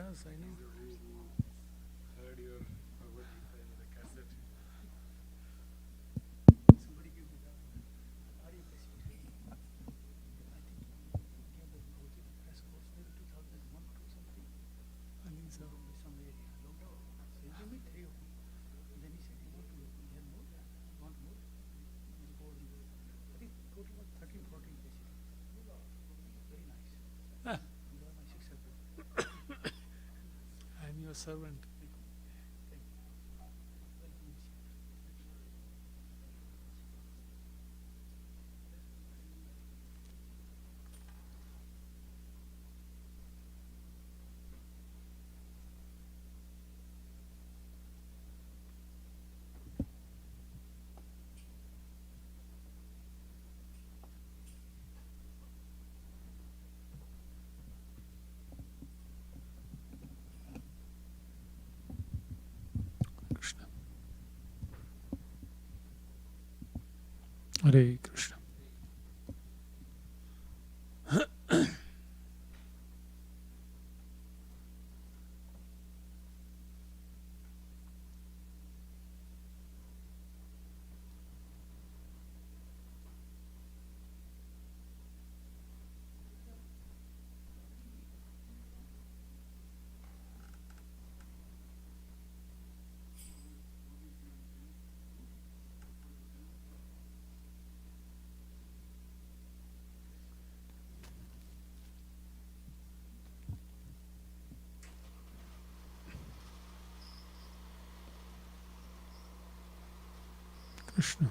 Yes, I know. Heard your Bhagavad Gita in the cassette. Somebody gave me the audio cassette. I think he gave the Devotee the press course maybe 2001 or something. I think so. In some area. Long time. So he gave me 3 of them. And then he said, you want to hear more? You want more? You record and I think total was 13, 14 cases. Very nice. Ah, You are my successor. I am your servant. Thank you. Thank you. Welcome to Seattle. Krishna. Hare Krishna. Krishna.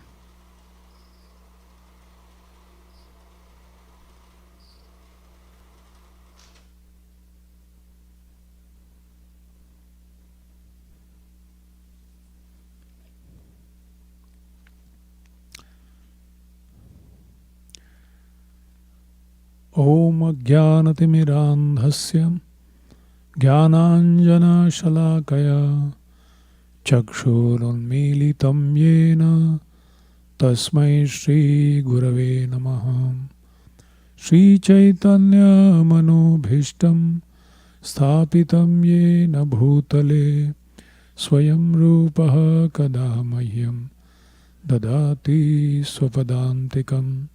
Om Jnanatimirandhasya Jnananjana Shalakaya Chakshurunmilitam Yena Tasmai Shri Gurave Namaha Shri Chaitanya Manobhishtam Sthapitam Yena Bhutale Swayam Rupaha Kadamahyam Dadati Swapadantikam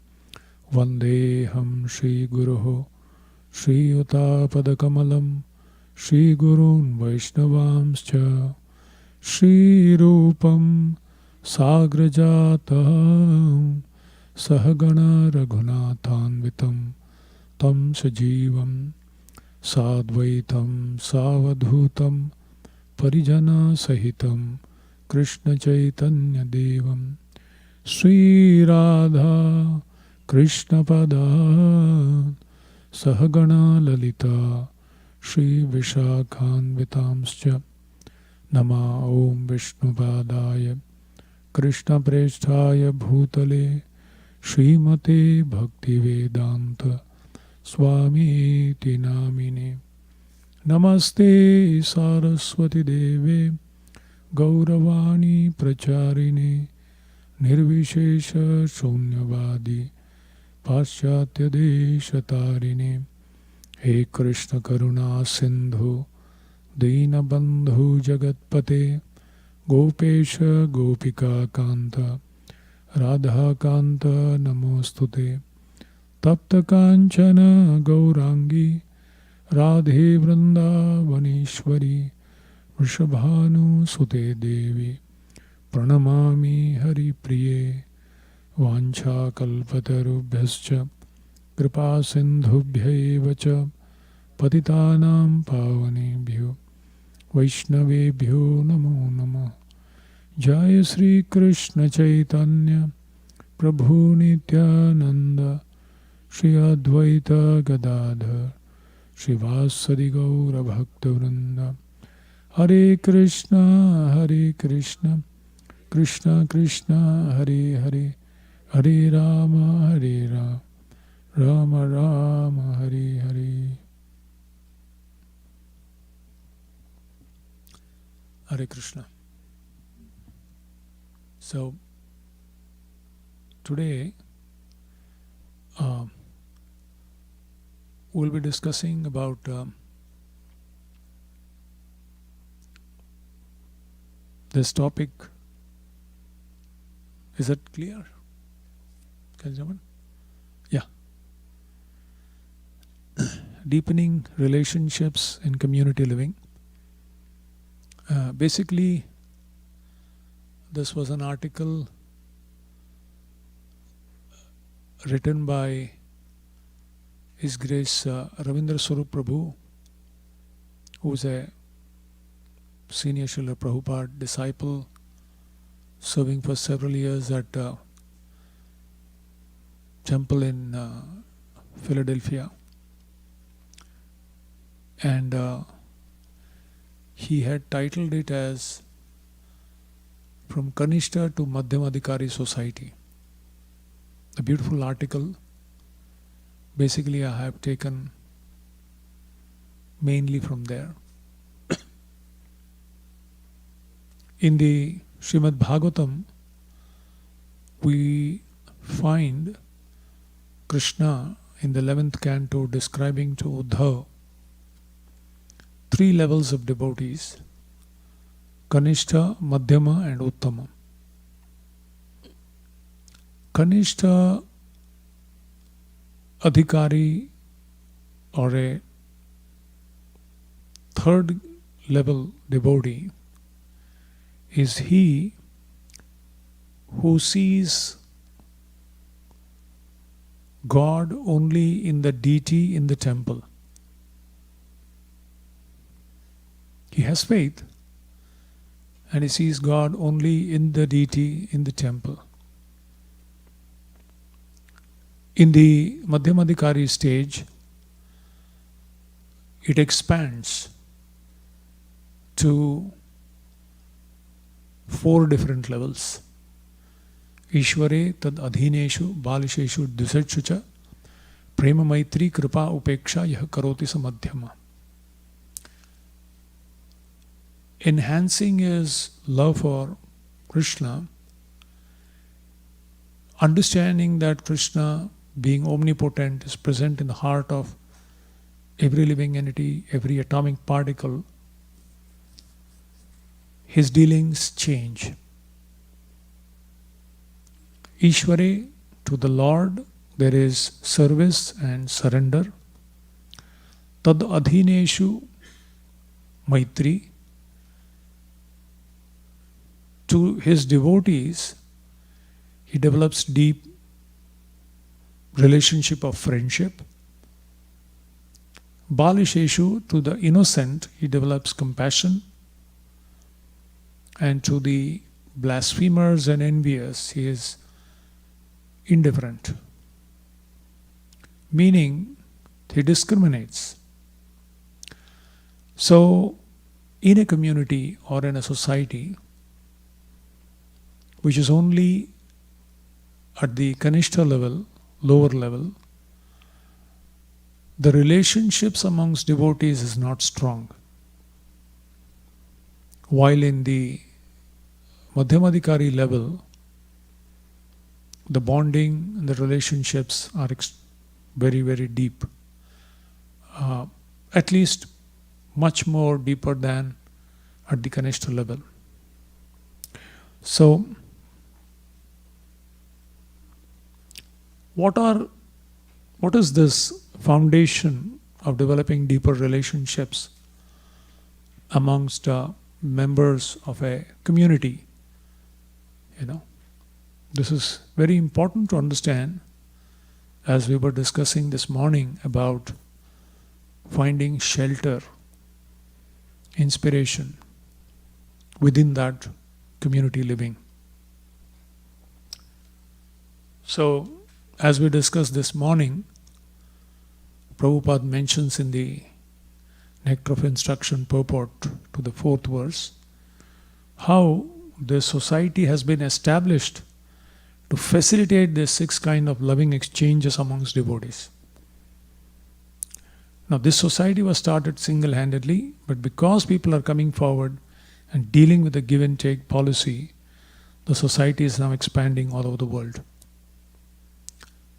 Vandeham Shri Guruho Shri Utapadakamalam Shri Gurun Vaishnavamscha Shri Rupam Sagrajatam Sahagana Raghunathanvitam Tam Sajivam Sadvaitam Savadhutam Parijana Sahitam Krishna Chaitanya Devam Sri Radha Krishna Pada Sahagana Lalita Shri Vishakhanvitamscha Nama Om Vishnupadaya Krishna Presthaya Bhutale Srimate Bhaktivedanta Swami Tinamine Namaste Saraswati Deve Gauravani Pracharine Nirvishesha Shunyavadi Paschatya Deshatarine He Krishna Karuna Sindhu Dinabandhu Jagatpate Gopesha Gopika Kanta Radha Kanta Namostute Tapta Kanchana Gaurangi Radhe Vrindavaneshwari Vrishabhanu Sute Devi Pranamami Hari Priye Vancha Kalpatarubhyascha Kripa Sindhubhya cha Patitanam Pavanebhyo Vaishnavebhyo Namo Namah Jaya Sri Krishna Chaitanya Prabhu Nityananda Shri Advaita Gadadhar Shivasadi Gaura Bhaktavrinda Hare Krishna Krishna Krishna Hare Hare Hare Rama Rama Rama Hare Hare Hare Krishna. So today we'll be discussing about this topic. Is it clear? Gentlemen? Yeah. Deepening relationships in community living. Basically, this was an article written by His Grace Ravindra Swarup Prabhu, who is a senior Srila Prabhupada disciple, serving for several years at temple in Philadelphia. And he had titled it as From Kanishta to Madhyamadhikari Society. A beautiful article. Basically, I have taken mainly from there. In the Srimad Bhagavatam, we find Krishna in the 11th canto describing to Uddhava 3 levels of devotees: Kanishta, Madhyama and Uttama. Kanishta Adhikari, or a 3rd level devotee, is he who sees God only in the deity in the temple. He has faith and he sees God only in the deity in the temple. In the Madhyamadhikari stage, it expands to 4 different levels. Ishware tad adhineshu balisheshu dusetshucha prema maitri kripa upeksha yah karoti samadhyama. Enhancing his love for Krishna, understanding that Krishna, being omnipotent, is present in the heart of every living entity, every atomic particle, his dealings change. Ishware, to the Lord, there is service and surrender. Tad adhineshu maitri, to his devotees, he develops deep relationship of friendship. Balisheshu, to the innocent, he develops compassion. And to the blasphemers and envious, he is indifferent. Meaning, he discriminates. So, in a community or in a society which is only at the Kanishta level, lower level, the relationships amongst devotees is not strong. While in the Madhyamadhikari level, the bonding and the relationships are very, very deep. At least much more deeper than at the Kanishta level. So, what is this foundation of developing deeper relationships amongst members of a community? This is very important to understand, as we were discussing this morning about finding shelter, inspiration within that community living. So, as we discussed this morning, Prabhupada mentions in the Nectar of Instruction purport to the 4th verse how the society has been established to facilitate this 6 kind of loving exchanges amongst devotees. Now, this society was started single-handedly, but because people are coming forward and dealing with the give and take policy, the society is now expanding all over the world.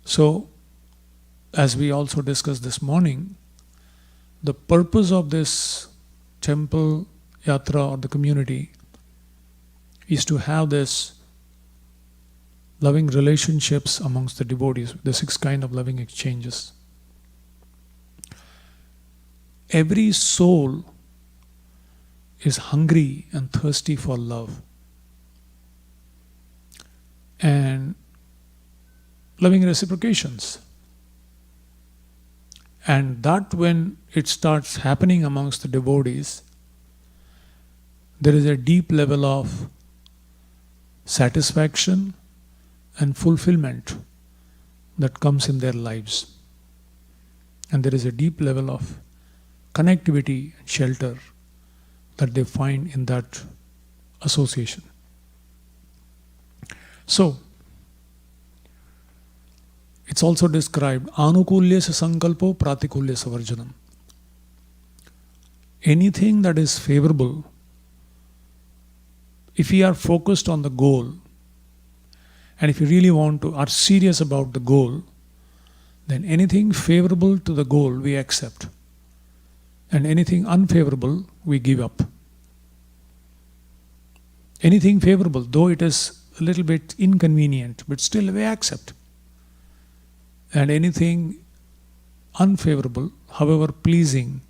So, as we also discussed this morning, the purpose of this temple yatra or the community is to have this loving relationships amongst the devotees, the 6 kind of loving exchanges. Every soul is hungry and thirsty for love and loving reciprocations. And that when it starts happening amongst the devotees, there is a deep level of satisfaction and fulfillment that comes in their lives. And there is a deep level of connectivity and shelter that they find in that association. So, it's also described, anukulyasa sankalpo pratikulyasa varjanam. Anything that is favorable, if we are focused on the goal, and if you really are serious about the goal, then anything favorable to the goal we accept, and anything unfavorable we give up. Anything favorable, though it is a little bit inconvenient, but still we accept. And anything unfavorable, however pleasing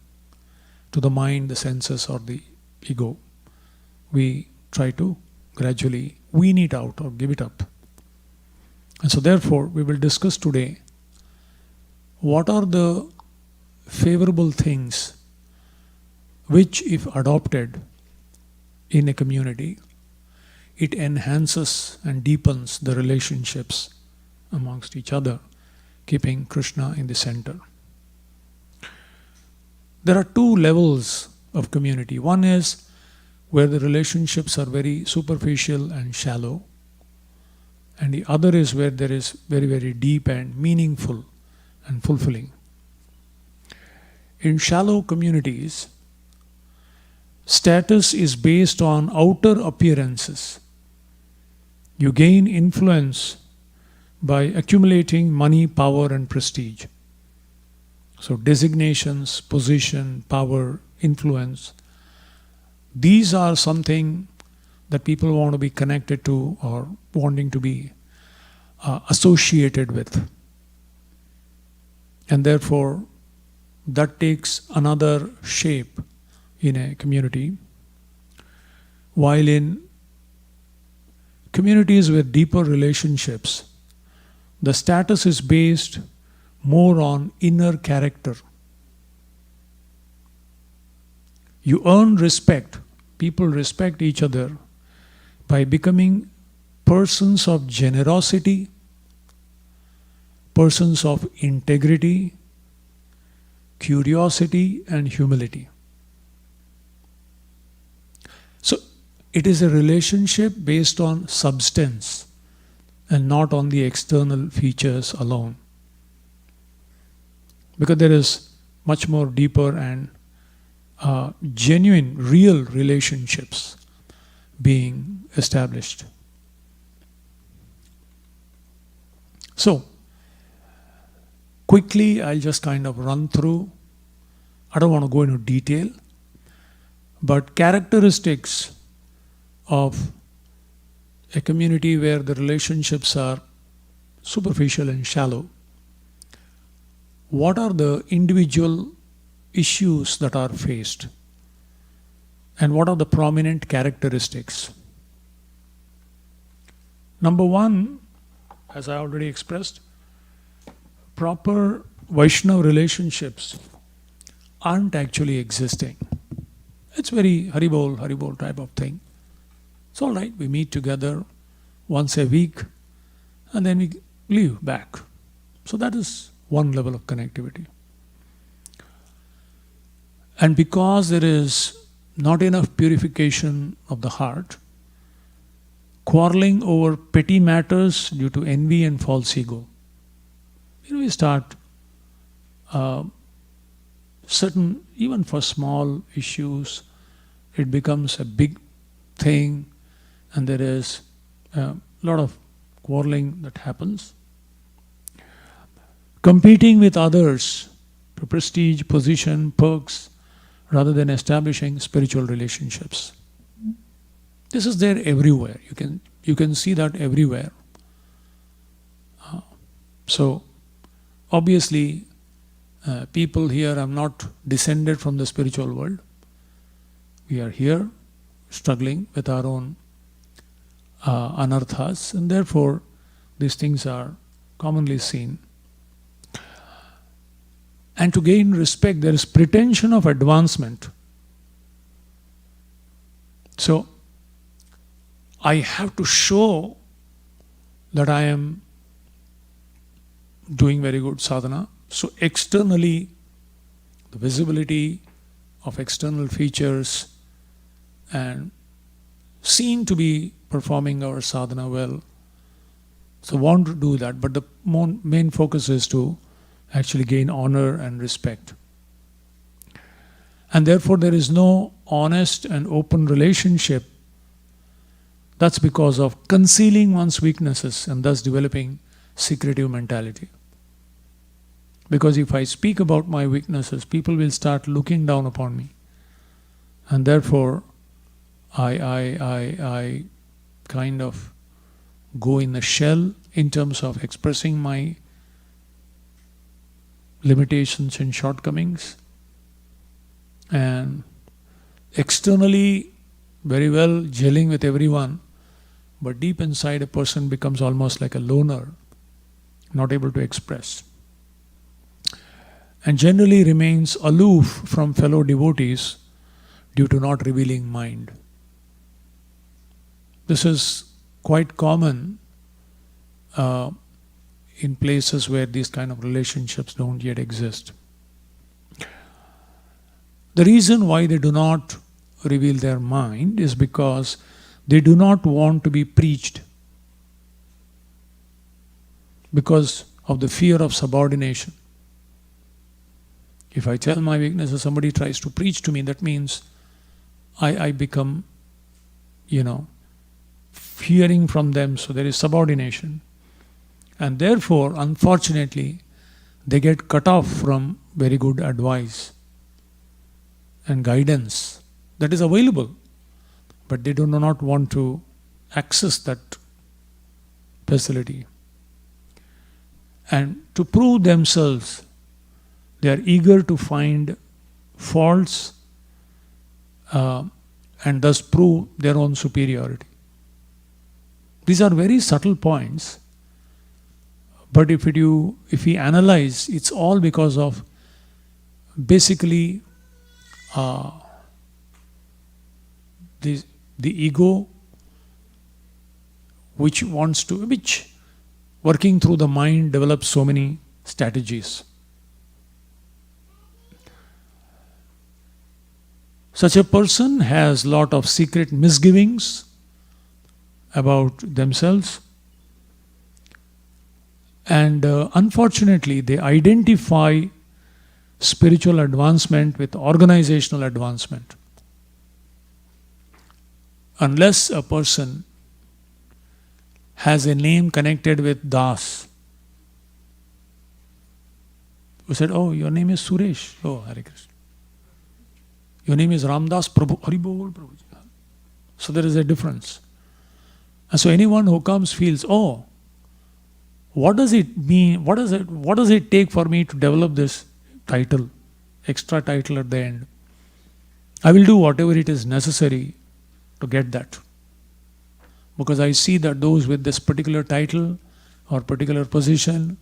to the mind, the senses, or the ego, we try to gradually wean it out or give it up. And so therefore, we will discuss today what are the favorable things which, if adopted in a community, it enhances and deepens the relationships amongst each other, keeping Krishna in the center. There are 2 levels of community. One is where the relationships are very superficial and shallow, and the other is where there is very, very deep and meaningful and fulfilling. In shallow communities, status is based on outer appearances. You gain influence by accumulating money, power, and prestige. So designations, position, power, influence, these are something that people want to be connected to or wanting to be associated with. And therefore, that takes another shape in a community. While in communities with deeper relationships, the status is based more on inner character. You earn respect. People respect each other by becoming persons of generosity, persons of integrity, curiosity, and humility. So, it is a relationship based on substance and not on the external features alone. Because there is much more deeper and genuine, real relationships being established. So, quickly I'll just kind of run through. I don't want to go into detail, but characteristics of a community where the relationships are superficial and shallow. What are the individual issues that are faced? And what are the prominent characteristics? Number 1, as I already expressed, proper Vaishnava relationships aren't actually existing. It's very Haribol type of thing. It's all right, we meet together once a week and then we leave back. So that is one level of connectivity. And because there is not enough purification of the heart, quarreling over petty matters due to envy and false ego. We start certain, even for small issues, it becomes a big thing, and there is a lot of quarreling that happens. Competing with others for prestige, position, perks, rather than establishing spiritual relationships. This is there everywhere. You can see that everywhere. So obviously people here are not descended from the spiritual world. We are here struggling with our own anarthas, and therefore these things are commonly seen. And to gain respect, there is pretension of advancement. So I have to show that I am doing very good sadhana. So externally, the visibility of external features and seen to be performing our sadhana well. So want to do that, but the main focus is to actually gain honor and respect. And therefore there is no honest and open relationship. That's because of concealing one's weaknesses and thus developing secretive mentality. Because if I speak about my weaknesses, people will start looking down upon me. And therefore I kind of go in a shell in terms of expressing my limitations and shortcomings. And externally very well gelling with everyone, but deep inside a person becomes almost like a loner, not able to express. And generally remains aloof from fellow devotees due to not revealing mind. This is quite common in places where these kind of relationships don't yet exist. The reason why they do not reveal their mind is because they do not want to be preached, because of the fear of subordination. If I tell my weaknesses, somebody tries to preach to me, that means I become, fearing from them, so there is subordination. And therefore, unfortunately, they get cut off from very good advice and guidance that is available, but they do not want to access that facility. And to prove themselves, they are eager to find faults and thus prove their own superiority. These are very subtle points, but if we analyze, it's all because of basically the ego, which working through the mind develops so many strategies. Such a person has a lot of secret misgivings about themselves, and unfortunately they identify spiritual advancement with organizational advancement. Unless a person has a name connected with Das, who said, "Oh, your name is Suresh. Oh, Hare Krishna. Your name is Ramdas Prabhu. Hari Bol Prabhu." So there is a difference. And so anyone who comes feels, "Oh, what does it mean? What does it take for me to develop this title, extra title at the end? I will do whatever it is necessary to get that. Because I see that those with this particular title or particular position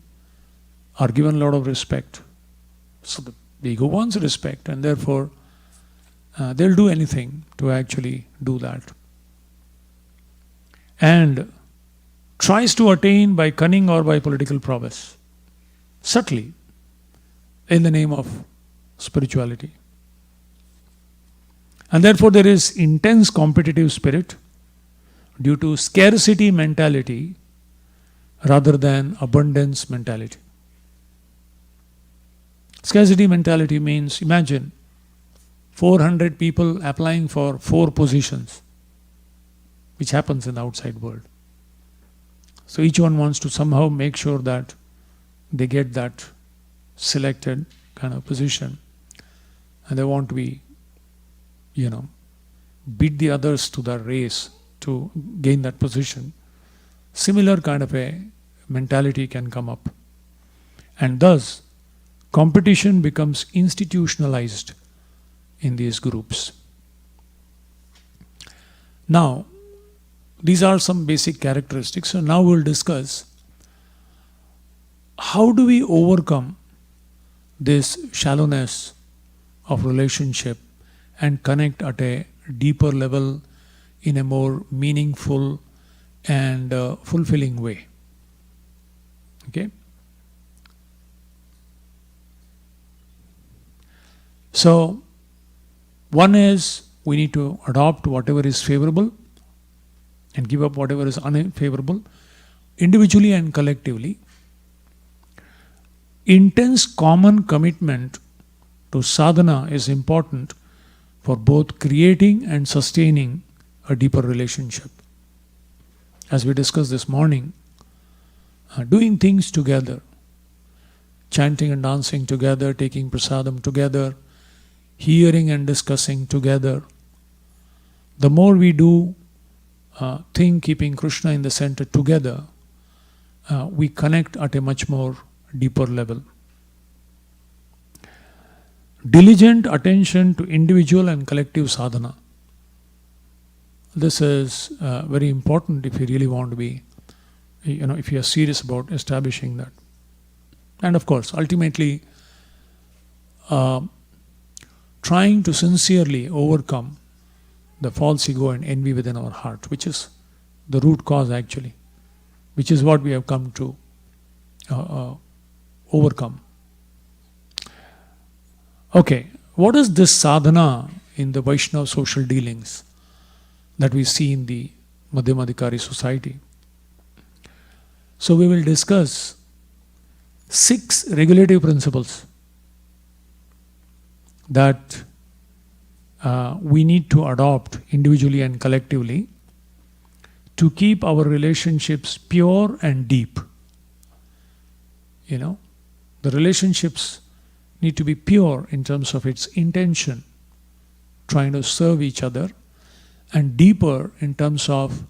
are given a lot of respect." So the ego wants respect, and therefore they'll do anything to actually do that. And tries to attain by cunning or by political prowess, subtly, in the name of spirituality. And therefore there is intense competitive spirit due to scarcity mentality rather than abundance mentality. Scarcity mentality means, imagine 400 people applying for 4 positions, which happens in the outside world. So each one wants to somehow make sure that they get that selected kind of position, and they want to be, beat the others to the race to gain that position, similar kind of a mentality can come up. And thus, competition becomes institutionalized in these groups. Now, these are some basic characteristics. So now we'll discuss how do we overcome this shallowness of relationship and connect at a deeper level in a more meaningful and fulfilling way. Okay? So, one is we need to adopt whatever is favorable and give up whatever is unfavorable, individually and collectively. Intense common commitment to sadhana is important for both creating and sustaining a deeper relationship. As we discussed this morning, doing things together, chanting and dancing together, taking prasadam together, hearing and discussing together. The more we do thing keeping Krishna in the center together, we connect at a much more deeper level. Diligent attention to individual and collective sadhana. This is very important if you really want to be, if you are serious about establishing that. And of course, ultimately, trying to sincerely overcome the false ego and envy within our heart, which is the root cause actually, which is what we have come to overcome. Okay, what is this sadhana in the Vaishnava social dealings that we see in the Madhyamadikari society? So we will discuss 6 regulative principles that we need to adopt individually and collectively to keep our relationships pure and deep. The relationships need to be pure in terms of its intention, trying to serve each other, and deeper in terms of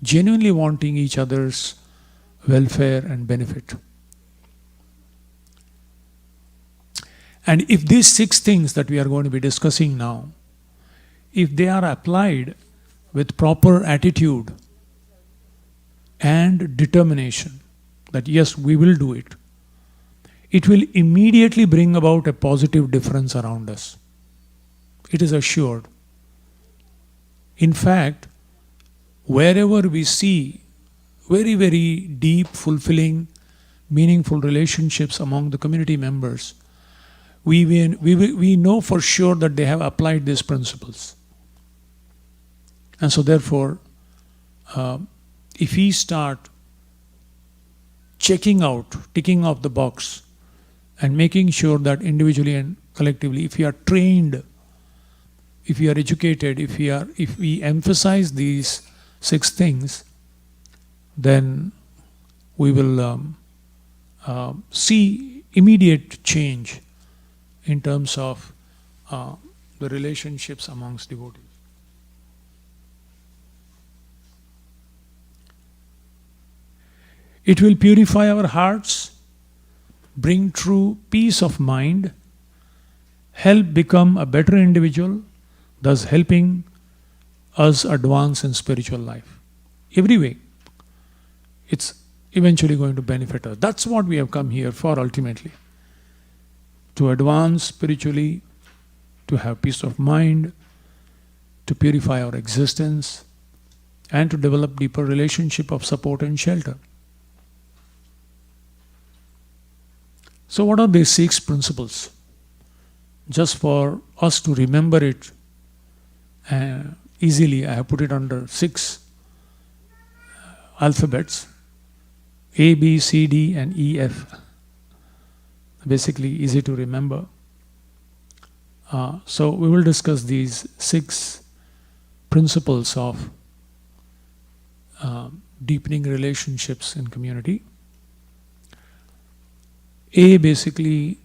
genuinely wanting each other's welfare and benefit. And if these 6 things that we are going to be discussing now, if they are applied with proper attitude and determination, that yes, we will do it, it will immediately bring about a positive difference around us. It is assured. In fact, wherever we see very, very deep, fulfilling, meaningful relationships among the community members, we know for sure that they have applied these principles. And so therefore, if we start checking out, ticking off the box, and making sure that individually and collectively, if we are trained, if we are educated, if we emphasize these 6 things, then we will see immediate change in terms of the relationships amongst devotees. It will purify our hearts, bring true peace of mind, help become a better individual, thus helping us advance in spiritual life. Every way, it's eventually going to benefit us. That's what we have come here for ultimately. To advance spiritually, to have peace of mind, to purify our existence, and to develop deeper relationship of support and shelter. So what are these 6 principles? Just for us to remember it easily, I have put it under 6 alphabets: A, B, C, D, and E, F. Basically easy to remember. So we will discuss these 6 principles of deepening relationships in community. A basically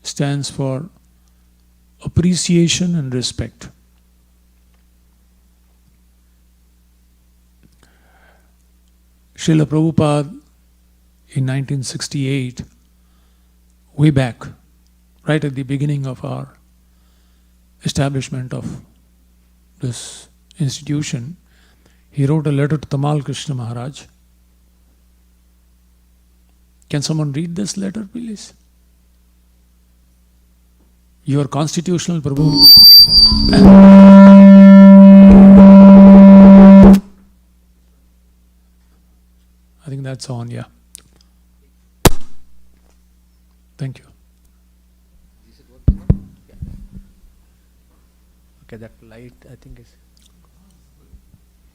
stands for appreciation and respect. Srila Prabhupada in 1968, way back, right at the beginning of our establishment of this institution, he wrote a letter to Tamal Krishna Maharaj. Can someone read this letter, please? Your constitutional Prabhu. I think that's on, yeah. Thank you. Is it working now? Yeah. Okay, that light I think is.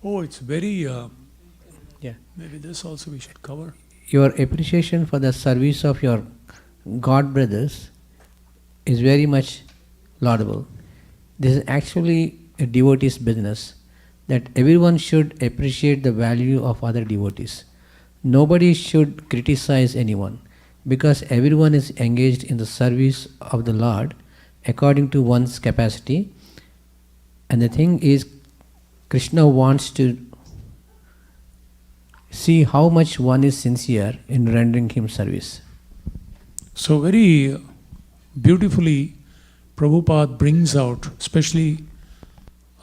Oh, it's very, Yeah. maybe this also we should cover. Your appreciation for the service of your God brothers is very much laudable. This is actually a devotee's business, that everyone should appreciate the value of other devotees. Nobody should criticize anyone, because everyone is engaged in the service of the Lord according to one's capacity. And the thing is, Krishna wants to see how much one is sincere in rendering him service. So very beautifully Prabhupada brings out, especially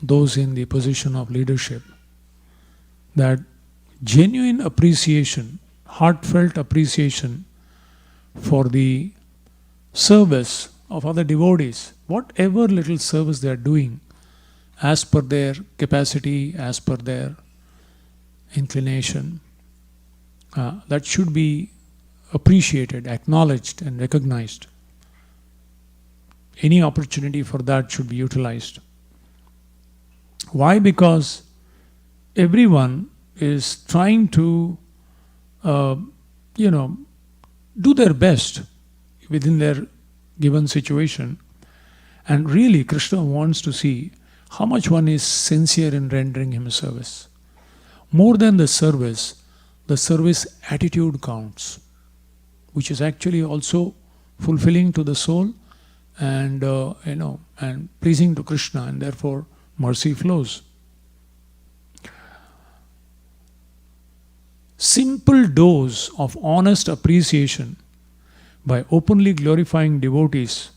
those in the position of leadership, that genuine appreciation, heartfelt appreciation for the service of other devotees, whatever little service they are doing, as per their capacity, as per their inclination, that should be appreciated, acknowledged and recognized. Any opportunity for that should be utilized. Why? Because everyone is trying to, do their best within their given situation. And really, Krishna wants to see how much one is sincere in rendering him service. More than the service attitude counts, which is actually also fulfilling to the soul and and pleasing to Krishna, and therefore mercy flows. Simple dose of honest appreciation by openly glorifying devotees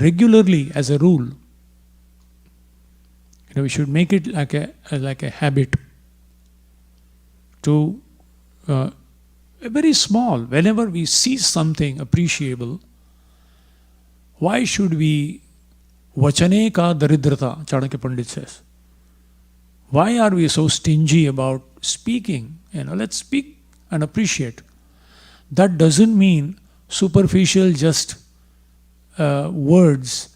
regularly as a rule. We should make it like a habit to very small. Whenever we see something appreciable, why should we vachane ka daridrata, Chanakya Pandit says. Why are we so stingy about speaking? Let's speak and appreciate. That doesn't mean superficial just words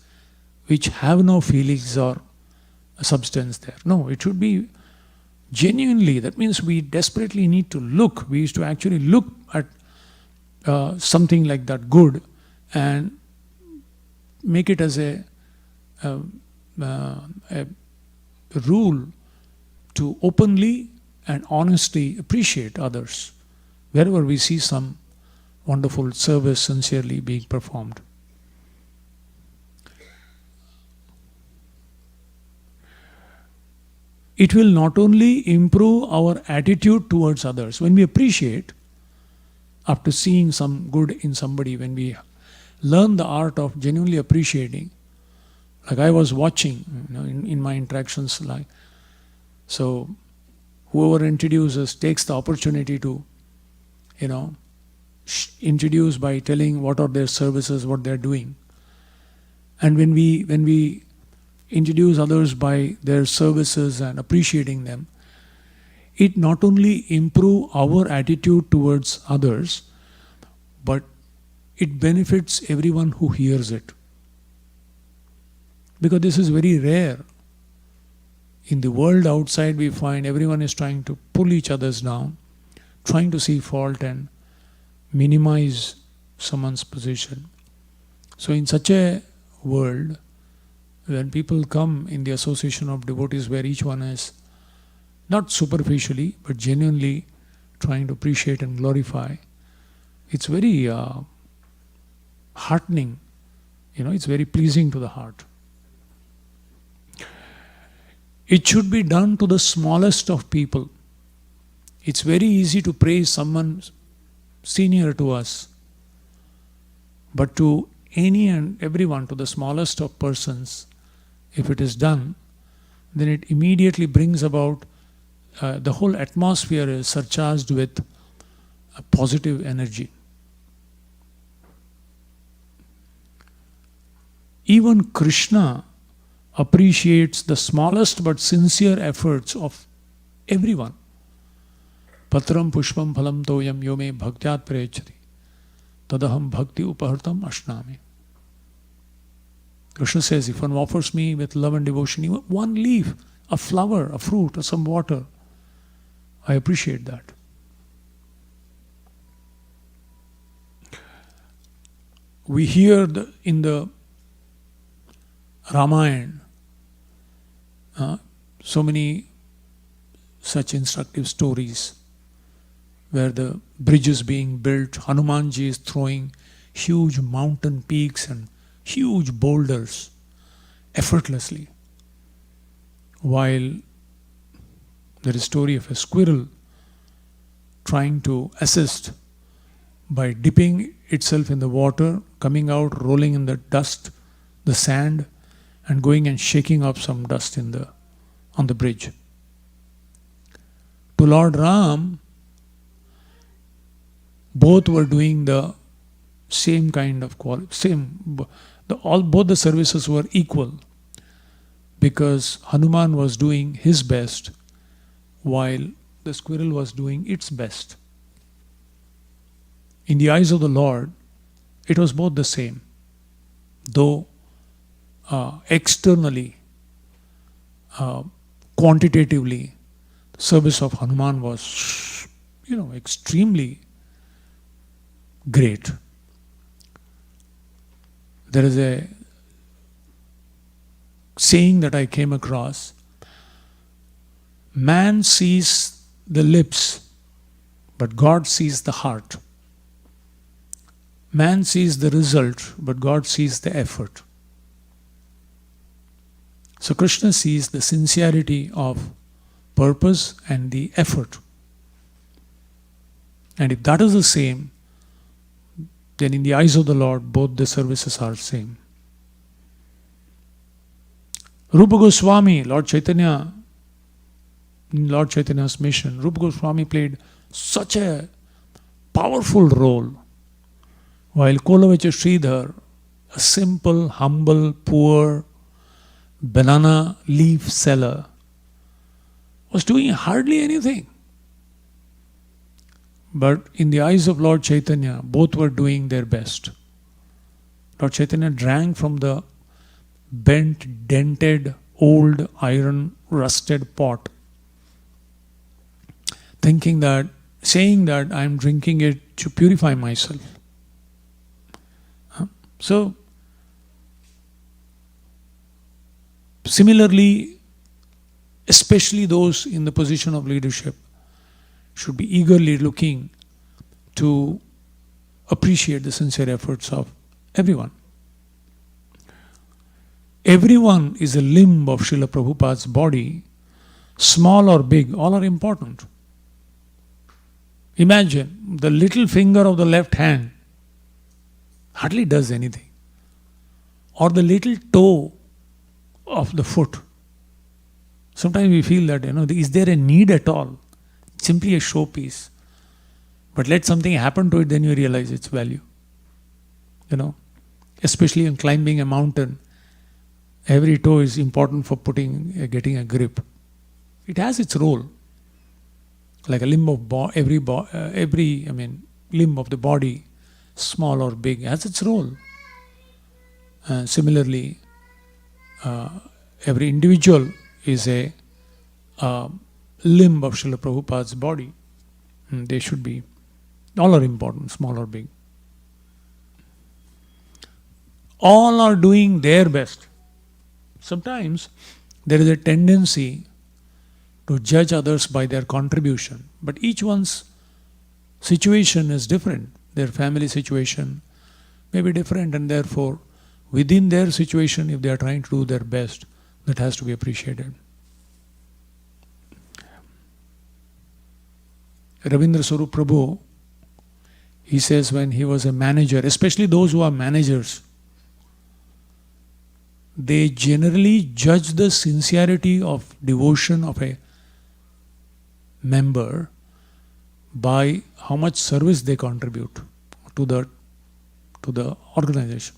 which have no feelings or substance there. No, it should be genuinely. That means we desperately need to look. We used to actually look at something like that good and make it as a rule to openly and honestly appreciate others wherever we see some wonderful service sincerely being performed. It will not only improve our attitude towards others. When we appreciate, after seeing some good in somebody, when we learn the art of genuinely appreciating, like I was watching in my interactions, so whoever introduces takes the opportunity to introduce by telling what are their services, what they're doing. And when we introduce others by their services and appreciating them, it not only improves our attitude towards others, but it benefits everyone who hears it. Because this is very rare. In the world outside, we find everyone is trying to pull each other's down, trying to see fault and minimize someone's position. So in such a world, when people come in the association of devotees where each one is not superficially but genuinely trying to appreciate and glorify, it's very heartening. It's very pleasing to the heart. It should be done to the smallest of people. It's very easy to praise someone senior to us, but to any and everyone, to the smallest of persons, if it is done, then it immediately brings about, the whole atmosphere is surcharged with a positive energy. Even Krishna appreciates the smallest but sincere efforts of everyone. Patram pushpam phalam toyam yome bhaktyat prayachati tadaham bhakti upahartam ashnami. Krishna says, if one offers me with love and devotion, even one leaf, a flower, a fruit, or some water, I appreciate that. We hear in the Ramayana so many such instructive stories where the bridge is being built, Hanumanji is throwing huge mountain peaks and huge boulders effortlessly, while there is a story of a squirrel trying to assist by dipping itself in the water, coming out, rolling in the dust, the sand, and going and shaking up some dust on the bridge. To Lord Ram, both were doing the same kind of quality, both the services were equal, because Hanuman was doing his best while the squirrel was doing its best. In the eyes of the Lord, it was both the same, though externally, quantitatively, the service of Hanuman was, extremely great. There is a saying that I came across: man sees the lips, but God sees the heart. Man sees the result, but God sees the effort. So Krishna sees the sincerity of purpose and the effort. And if that is the same, then in the eyes of the Lord, both the services are same. Rupa Goswami, Lord Chaitanya, in Lord Chaitanya's mission, Rupa Goswami played such a powerful role, while Kolavacha Sridhar, a simple, humble, poor banana leaf seller, was doing hardly anything. But in the eyes of Lord Chaitanya, both were doing their best. Lord Chaitanya drank from the bent, dented, old, iron, rusted pot, saying that I am drinking it to purify myself. So, similarly, especially those in the position of leadership should be eagerly looking to appreciate the sincere efforts of everyone. Everyone is a limb of Srila Prabhupada's body, small or big, all are important. Imagine the little finger of the left hand hardly does anything, or the little toe of the foot. Sometimes we feel that, is there a need at all? Simply a showpiece. But let something happen to it, then you realize its value. Especially in climbing a mountain, every toe is important for getting a grip. It has its role. Like a limb of limb of the body, small or big, has its role. Similarly, every individual is a limb of Srila Prabhupada's body. They should be, all are important, small or big. All are doing their best. Sometimes there is a tendency to judge others by their contribution, but each one's situation is different. Their family situation may be different, and therefore, within their situation, if they are trying to do their best, that has to be appreciated. Ravindra Swarup Prabhu, he says when he was a manager, especially those who are managers, they generally judge the sincerity of devotion of a member by how much service they contribute to the organization.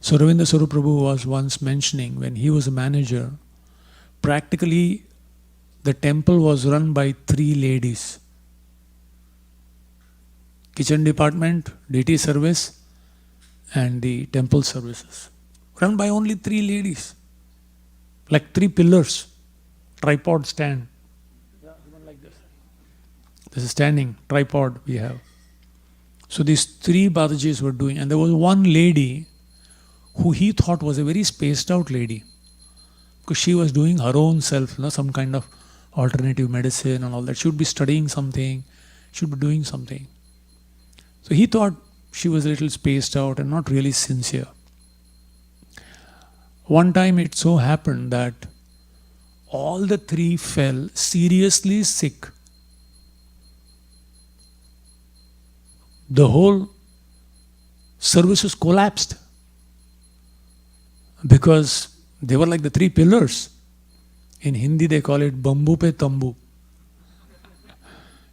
So Ravindra Swarup Prabhu was once mentioning when he was a manager, practically the temple was run by 3 ladies. Kitchen department, DT service, and the temple services. Run by only 3 ladies. Like 3 pillars, tripod stand. Yeah, even like this. This is standing, tripod we have. So these 3 Badajis were doing, and there was one lady who he thought was a very spaced out lady, because she was doing her own self, some kind of alternative medicine and all that. She would be studying something, she would be doing something. So he thought she was a little spaced out and not really sincere. One time it so happened that all the 3 fell seriously sick. The whole services collapsed because they were like the 3 pillars. In Hindi they call it bambu pe tambu.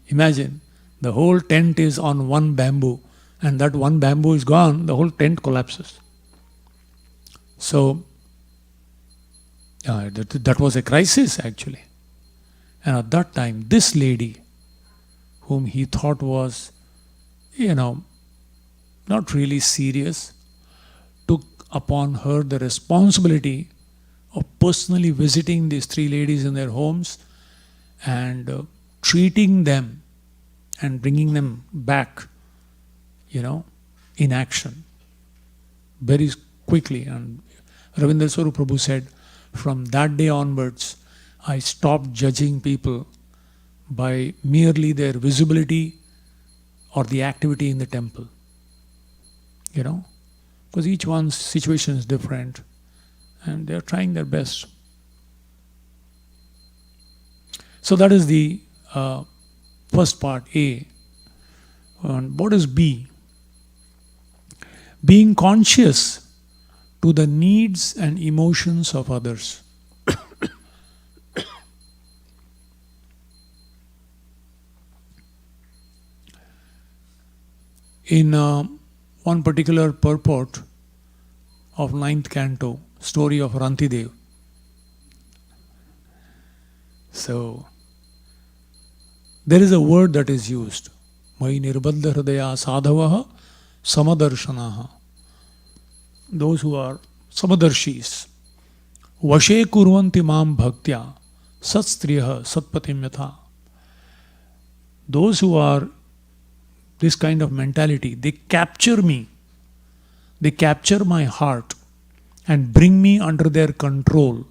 Imagine, the whole tent is on one bamboo, and that one bamboo is gone, the whole tent collapses. So, that was a crisis actually. And at that time, this lady, whom he thought was, not really serious, took upon her the responsibility of personally visiting these 3 ladies in their homes and treating them and bringing them back, in action very quickly. And Ravindra Swarup Prabhu said, from that day onwards, I stopped judging people by merely their visibility or the activity in the temple. Because each one's situation is different and they're trying their best. So that is the first part, A. And what is B? Being conscious to the needs and emotions of others. In one particular purport of 9th canto, story of Rantidev. So, there is a word that is used. Mai nirbandha hridaya sadhavaha samadarshanaha. Those who are samadarshis. Vashe kurvanti mam bhaktya satstriyaha satpatim yatha. Those who are this kind of mentality, they capture me. They capture my heart and bring me under their control,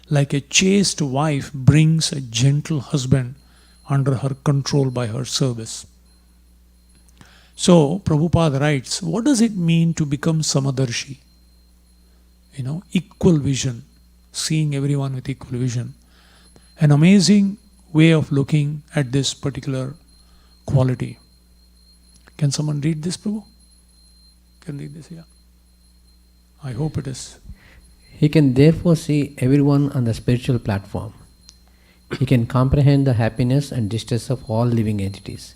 like a chaste wife brings a gentle husband under her control by her service. So, Prabhupada writes, what does it mean to become Samadarshi? Equal vision, seeing everyone with equal vision. An amazing way of looking at this particular quality. Can someone read this, Prabhu? Can read this, yeah. I hope it is. He can therefore see everyone on the spiritual platform. He can comprehend the happiness and distress of all living entities.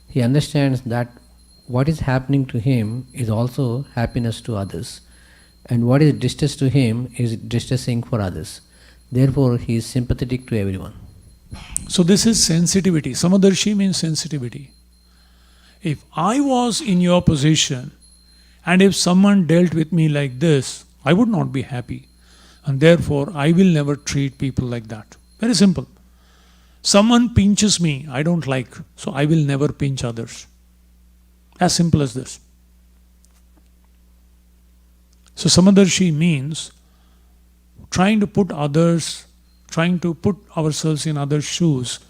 He understands that what is happening to him is also happiness to others, and what is distress to him is distressing for others. Therefore, he is sympathetic to everyone. So this is sensitivity. Samadarshi means sensitivity. If I was in your position, and if someone dealt with me like this, I would not be happy. And therefore, I will never treat people like that. Very simple. Someone pinches me, I don't like, so I will never pinch others. As simple as this. So Samadarshi means trying to put ourselves in others' shoes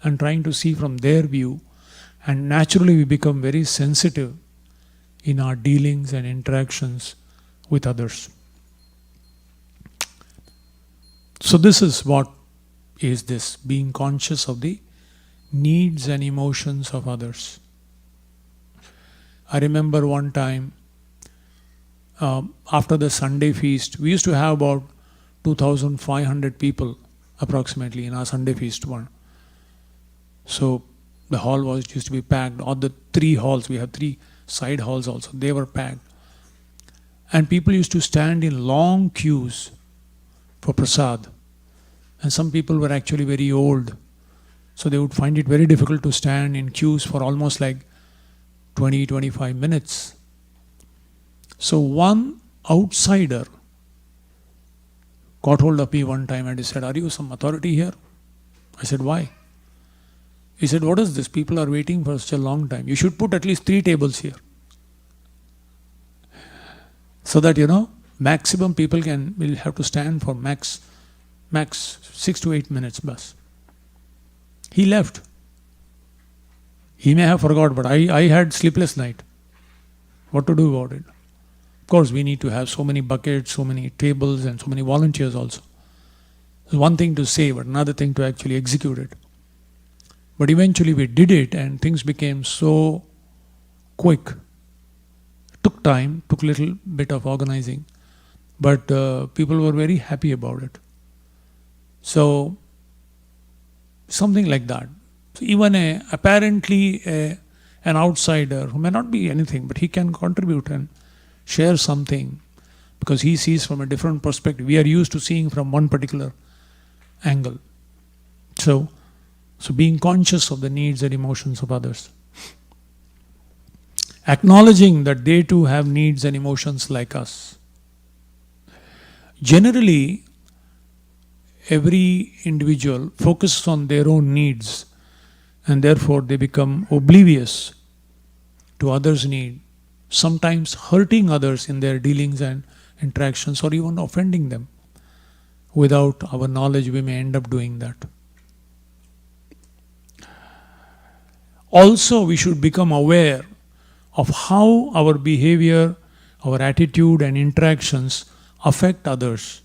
and trying to see from their view, and naturally we become very sensitive in our dealings and interactions with others. So this is what is this, being conscious of the needs and emotions of others. I remember one time, after the Sunday feast, we used to have about 2,500 people approximately in our Sunday feast one. So the hall used to be packed, or the 3 halls, we have 3 side halls also, they were packed. And people used to stand in long queues for prasad. And some people were actually very old, so they would find it very difficult to stand in queues for almost like 20-25 minutes. So one outsider got hold of me one time and he said, "Are you some authority here?" I said, "Why?" He said, "What is this? People are waiting for such a long time. You should put at least 3 tables here. So that, maximum people will have to stand for max 6 to 8 minutes bus." He left. He may have forgot, but I had sleepless night. What to do about it? Of course, we need to have so many buckets, so many tables, and so many volunteers also. It's one thing to say, but another thing to actually execute it. But eventually we did it, and things became so quick. Took time, took a little bit of organizing, but people were very happy about it. So, something like that. So even apparently an outsider who may not be anything, but he can contribute and share something because he sees from a different perspective. We are used to seeing from one particular angle. So being conscious of the needs and emotions of others. Acknowledging that they too have needs and emotions like us. Generally, every individual focuses on their own needs and therefore they become oblivious to others' need, sometimes hurting others in their dealings and interactions or even offending them. Without our knowledge, we may end up doing that. Also, we should become aware of how our behavior, our attitude and interactions affect others,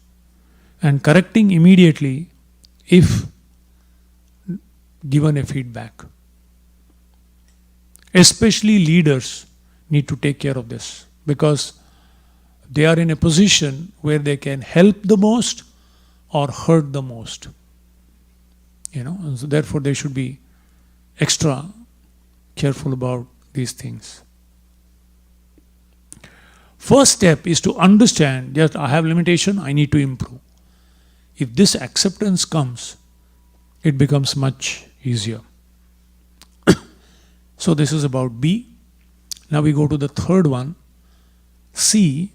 and correcting immediately if given a feedback. Especially leaders need to take care of this because they are in a position where they can help the most or hurt the most. And so therefore they should be extra careful about these things. First step is to understand, just I have limitation, I need to improve. If this acceptance comes, it becomes much easier. So this is about B. Now we go to the third one. C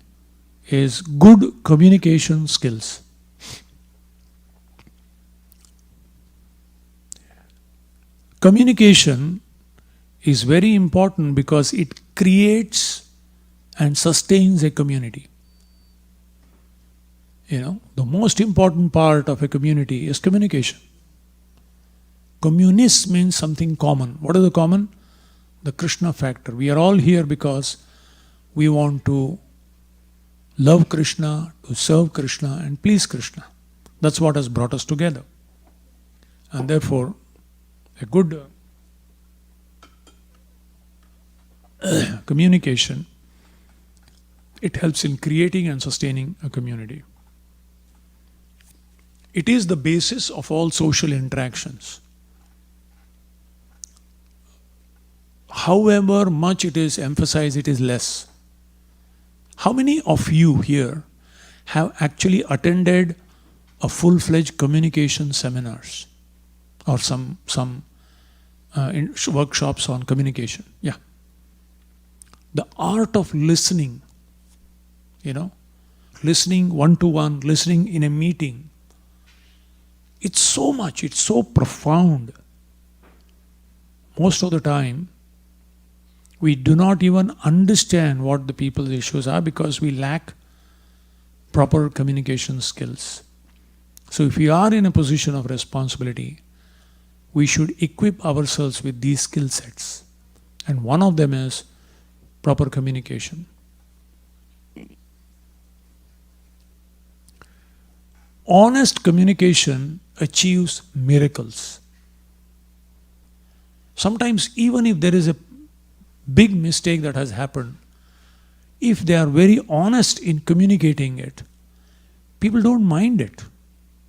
is good communication skills. Communication is very important because it creates and sustains a community. The most important part of a community is communication. Communis means something common. What is the common? The Krishna factor. We are all here because we want to love Krishna, to serve Krishna and please Krishna. That's what has brought us together. And therefore, a good communication, it helps in creating and sustaining a community. It is the basis of all social interactions. However much it is emphasized, it is less. How many of you here have actually attended a full-fledged communication seminars or some workshops on communication? Yeah. The art of listening, listening one-to-one, listening in a meeting. It's so much, it's so profound. Most of the time, we do not even understand what the people's issues are because we lack proper communication skills. So if we are in a position of responsibility, we should equip ourselves with these skill sets. And one of them is proper communication. Honest communication achieves miracles. sometimes even if there is a big mistake that has happened, if they are very honest in communicating it, people don't mind it.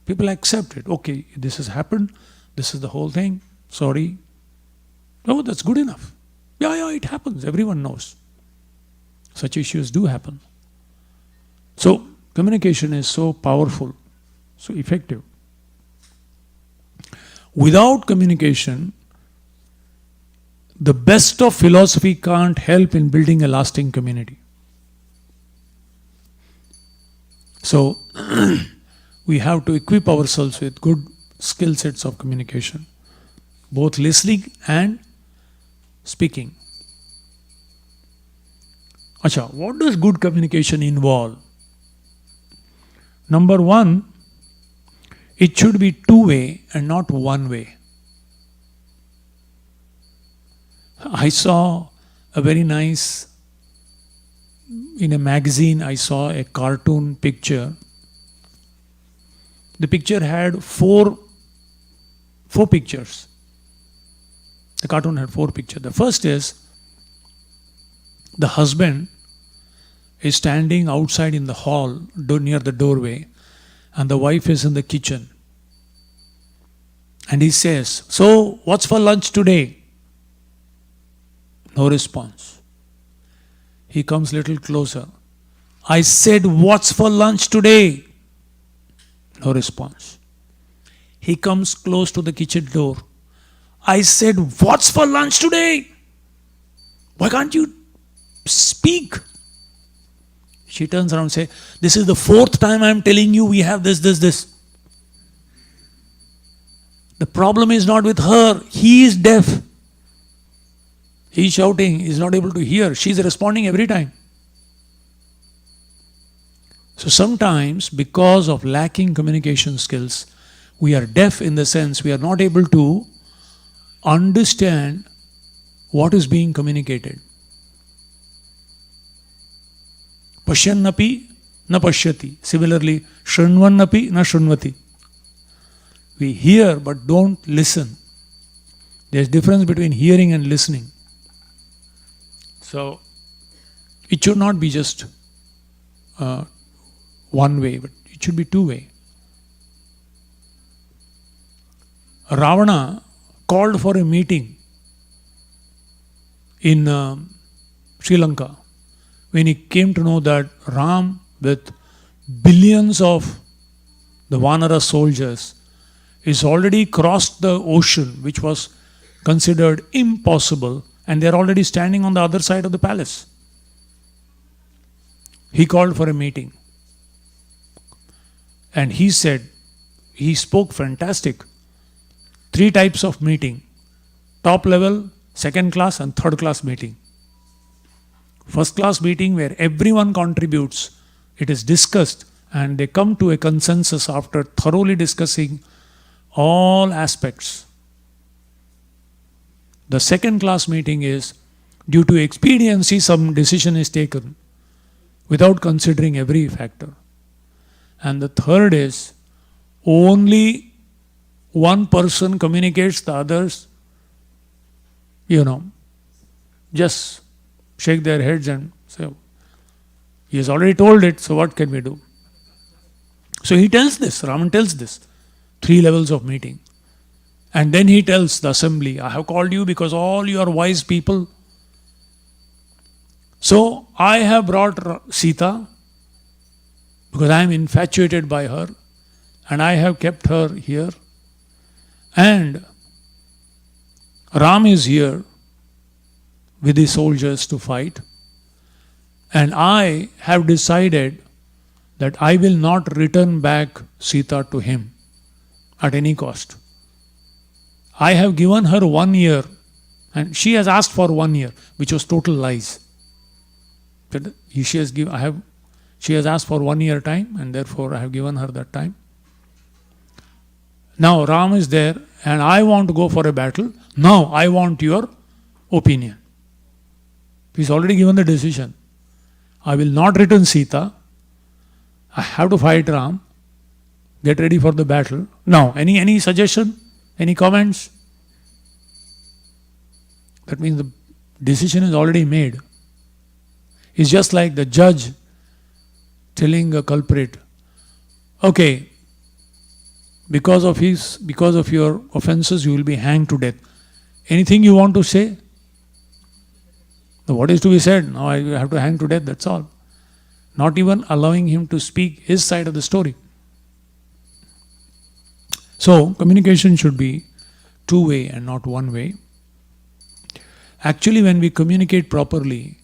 People accept it. Okay, this has happened, this is the whole thing, sorry. Oh, that's good enough. Yeah, it happens, everyone knows. Such issues do happen. So, communication is so powerful, so effective. Without communication, the best of philosophy can't help in building a lasting community. So, we have to equip ourselves with good skill sets of communication, both listening and speaking. Acha, what does good communication involve? Number one, it should be two-way and not one-way. I saw a very nice, in a magazine I saw a cartoon picture. The picture had four pictures. The cartoon had four pictures. The first is the husband is standing outside in the hall near the doorway, and the wife is in the kitchen. And he says, "So, what's for lunch today?" No response. He comes a little closer. "I said, what's for lunch today?" No response. He comes close to the kitchen door. "I said, what's for lunch today? Why can't you speak?" She turns around and says, "This is the fourth time I'm telling you we have this. The problem is not with her. He is deaf. He's shouting, he's not able to hear. She's responding every time. So sometimes, because of lacking communication skills, we are deaf in the sense we are not able to understand what is being communicated. Pashyannapi na pashyati. Similarly, shrinvannapi na shrinvati. We hear but don't listen. There's difference between hearing and listening. So, it should not be just one way, but it should be two way. Ravana called for a meeting in Sri Lanka when he came to know that Ram, with billions of the Vanara soldiers, is already crossed the ocean, which was considered impossible, and they are already standing on the other side of the palace. He called for a meeting. And he said, he spoke fantastic. 3 types of meeting: top level, second class, and third class meeting. First class meeting where everyone contributes, it is discussed, and they come to a consensus after thoroughly discussing all aspects. The second class meeting is, due to expediency, some decision is taken without considering every factor. And the third is, only one person communicates, the others, just shake their heads and say, he has already told it, so what can we do? So he tells this, Raman tells this, 3 levels of meeting. And then he tells the assembly, I have called you because all you are wise people. So I have brought Sita because I am infatuated by her, and I have kept her here. And Ram is here with the soldiers to fight. And I have decided that I will not return back Sita to him at any cost. I have given her 1 year, and she has asked for 1 year, which was total lies. She has asked for 1 year time, and therefore I have given her that time. Now Ram is there, and I want to go for a battle. Now I want your opinion. He's already given the decision. I will not return Sita. I have to fight Ram. Get ready for the battle. Now, any suggestion? Any comments? That means the decision is already made. It's just like the judge telling a culprit, okay, because of your offenses you will be hanged to death. Anything you want to say? What is to be said? Now I have to hang to death, that's all. Not even allowing him to speak his side of the story. So, communication should be two-way and not one-way. Actually, when we communicate properly,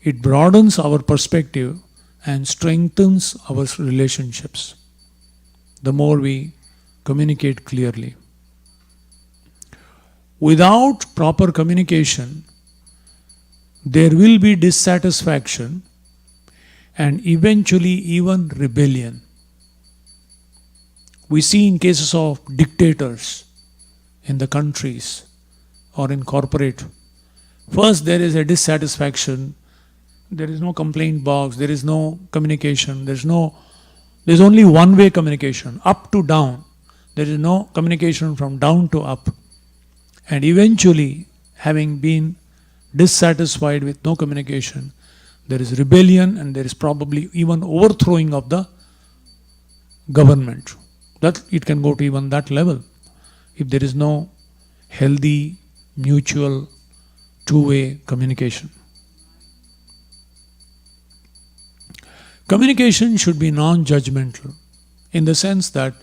it broadens our perspective and strengthens our relationships. The more we communicate clearly. Without proper communication, there will be dissatisfaction and eventually even rebellion. We see in cases of dictators in the countries or in corporate. First there is a dissatisfaction, there is no complaint box, there is no communication, there's only one-way communication, up to down. There is no communication from down to up. And eventually, having been dissatisfied with no communication, there is rebellion and there is probably even overthrowing of the government. That it can go to even that level if there is no healthy, mutual, two-way communication. Communication should be non-judgmental in the sense that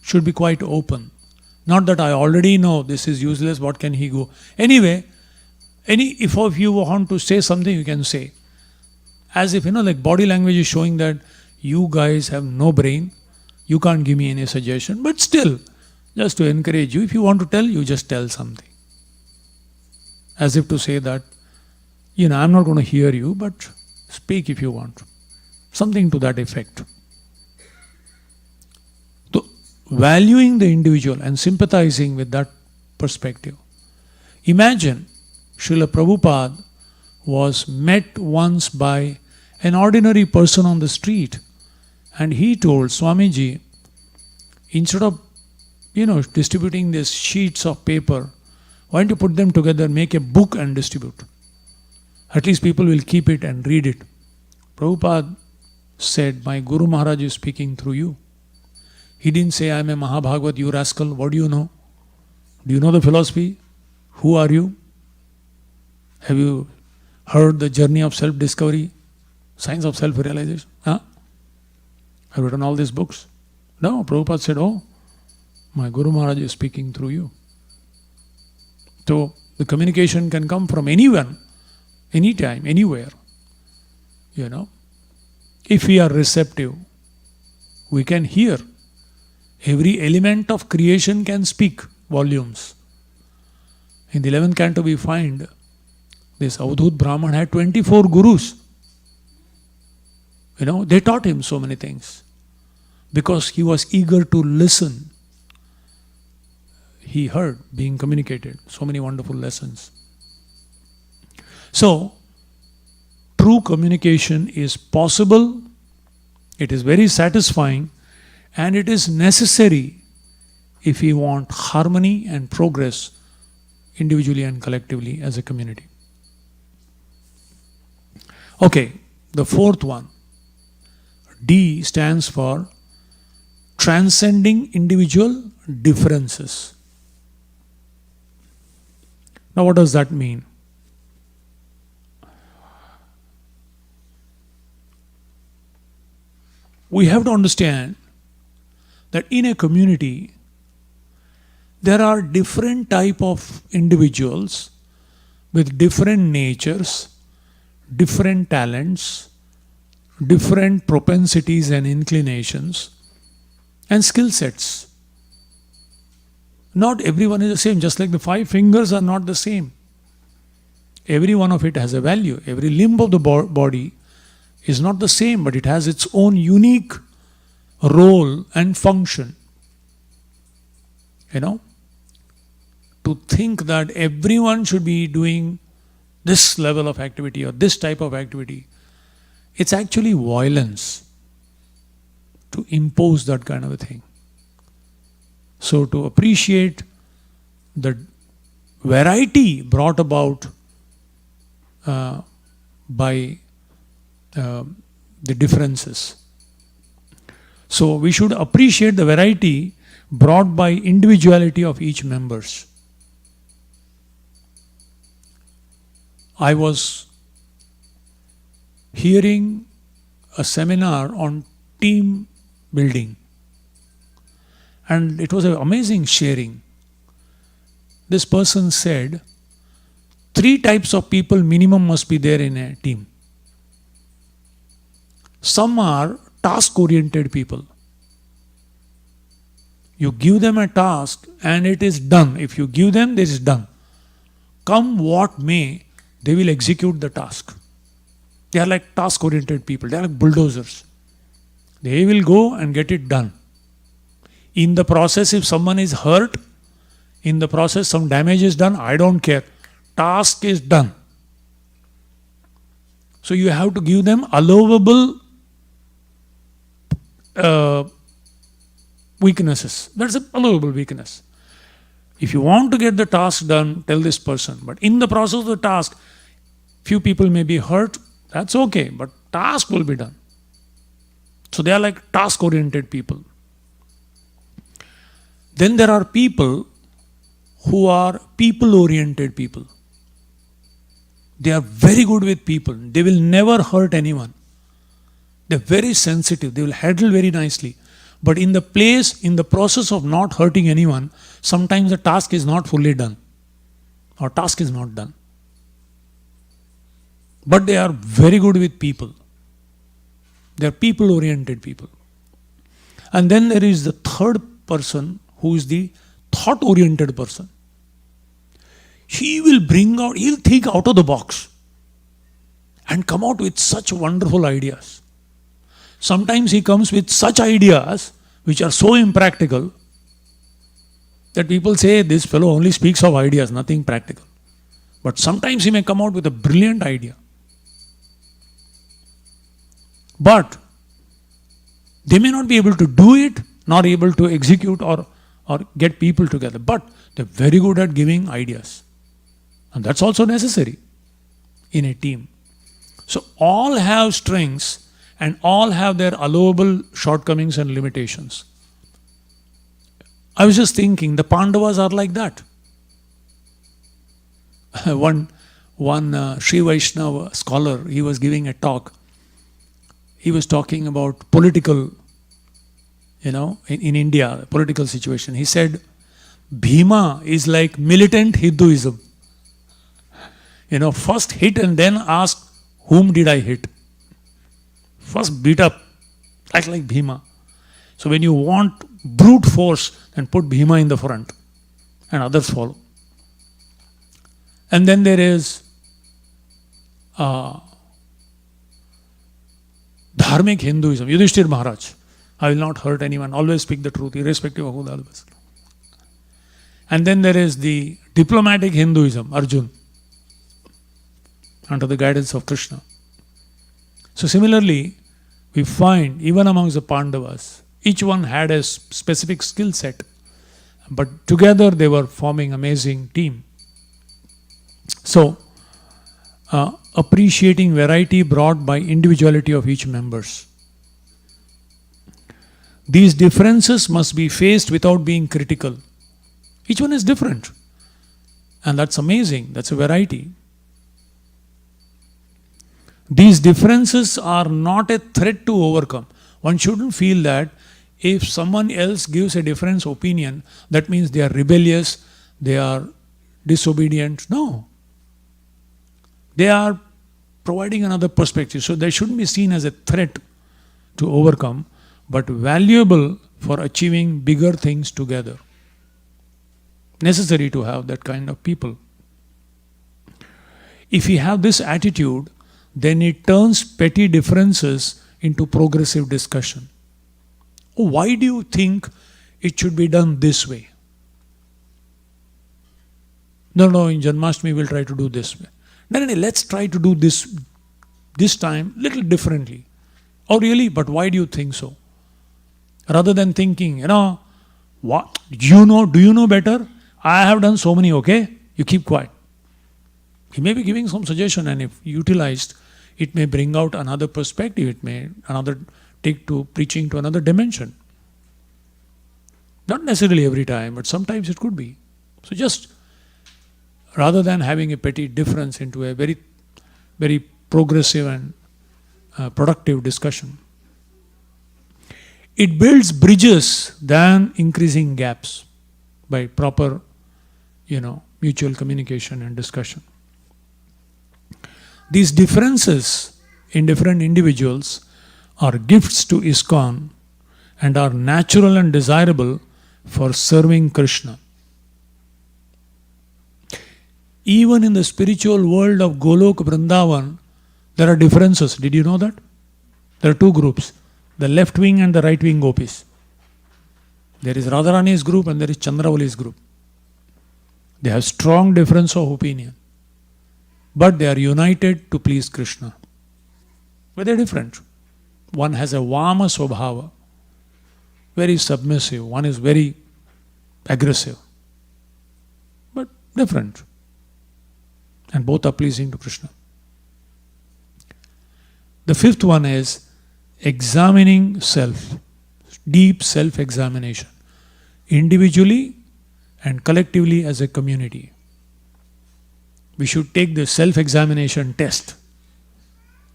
should be quite open. Not that I already know this is useless, what can he go? Anyway, if you want to say something, you can say. As if, like body language is showing that you guys have no brain, you can't give me any suggestion, but still, just to encourage you, if you want to tell, you just tell something. As if to say that, I'm not going to hear you, but speak if you want. Something to that effect. So, valuing the individual and sympathizing with that perspective. Imagine Srila Prabhupada was met once by an ordinary person on the street and he told Swamiji, instead of distributing these sheets of paper, why don't you put them together, make a book and distribute? At least people will keep it and read it. Prabhupada said, my Guru Maharaj is speaking through you. He didn't say, I am a Mahabhagavat, you rascal, what do you know? Do you know the philosophy? Who are you? Have you heard the journey of self-discovery? Science of self-realization? Huh? I've written all these books. No, Prabhupada said, oh, my Guru Maharaj is speaking through you. So, the communication can come from anyone, anytime, anywhere. If we are receptive, we can hear. Every element of creation can speak volumes. In the 11th canto we find this Avadhut Brahman had 24 gurus. They taught him so many things. Because he was eager to listen. He heard being communicated. So many wonderful lessons. So, true communication is possible, it is very satisfying, and it is necessary if we want harmony and progress individually and collectively as a community. Okay, the fourth one. D stands for transcending individual differences. Now what does that mean? We have to understand that in a community, there are different type of individuals with different natures, different talents, different propensities and inclinations, and skill sets. Not everyone is the same, just like the 5 fingers are not the same. Every one of it has a value. Every limb of the body is not the same, but it has its own unique role and function. To think that everyone should be doing this level of activity or this type of activity, it's actually violence to impose that kind of a thing. So to appreciate the variety brought about by the differences. So we should appreciate the variety brought by individuality of each members. I was hearing a seminar on team building, and it was an amazing sharing. This person said 3 types of people minimum must be there in a team. Some are task-oriented people. You give them a task and it is done. If you give them, this is done. Come what may, they will execute the task. They are like task-oriented people. They are like bulldozers. They will go and get it done. In the process, if someone is hurt, in the process some damage is done, I don't care. Task is done. So you have to give them allowable weaknesses. That's an allowable weakness. If you want to get the task done, tell this person. But in the process of the task, few people may be hurt, that's okay, but task will be done. So they are like task-oriented people. Then there are people who are people-oriented people. They are very good with people. They will never hurt anyone. They are very sensitive. They will handle very nicely. But in the process of not hurting anyone, sometimes the task is not fully done. Or task is not done. But they are very good with people. They are people-oriented people. And then there is the third person who is the thought-oriented person. He will he'll think out of the box and come out with such wonderful ideas. Sometimes he comes with such ideas which are so impractical that people say this fellow only speaks of ideas, nothing practical. But sometimes he may come out with a brilliant idea. But they may not be able to do it, nor able to execute or get people together. But they're very good at giving ideas. And that's also necessary in a team. So all have strengths and all have their allowable shortcomings and limitations. I was just thinking, the Pandavas are like that. One Sri Vaishnava scholar, he was giving a talk. He was talking about political, in India, political situation. He said, Bhima is like militant Hinduism. First hit and then ask, whom did I hit? First beat up, act like Bhima. So when you want brute force, then put Bhima in the front and others follow. And then there is Dharmic Hinduism, Yudhishthir Maharaj. I will not hurt anyone, always speak the truth, irrespective of who the other is. And then there is the diplomatic Hinduism, Arjun, under the guidance of Krishna. So similarly, we find even amongst the Pandavas, each one had a specific skill set, but together they were forming an amazing team. So, appreciating variety brought by individuality of each members. These differences must be faced without being critical. Each one is different. And that's amazing. That's a variety. These differences are not a threat to overcome. One shouldn't feel that if someone else gives a different opinion, that means they are rebellious, they are disobedient. No. They are providing another perspective. So they shouldn't be seen as a threat to overcome, but valuable for achieving bigger things together. Necessary to have that kind of people. If we have this attitude, then it turns petty differences into progressive discussion. Oh, why do you think it should be done this way? No, in Janmashtami we'll try to do this way. No, let's try to do this time little differently. Oh really? But why do you think so? Rather than thinking, what? Do you know better? I have done so many, okay? You keep quiet. He may be giving some suggestion, and if utilized, it may bring out another perspective. It may take to preaching to another dimension. Not necessarily every time, but sometimes it could be. So just rather than having a petty difference into a very, very progressive and productive discussion, it builds bridges than increasing gaps by proper, mutual communication and discussion. These differences in different individuals are gifts to ISKCON and are natural and desirable for serving Krishna. Even in the spiritual world of Golok Vrindavan, there are differences. Did you know that? There are two groups, the left wing and the right wing gopis. There is Radharani's group and there is Chandravali's group. They have strong difference of opinion, but they are united to please Krishna. But they are different. One has a Vama Swabhava, very submissive. One is very aggressive, but different. And both are pleasing to Krishna. The fifth one is examining self, deep self-examination, individually and collectively as a community. We should take the self-examination test.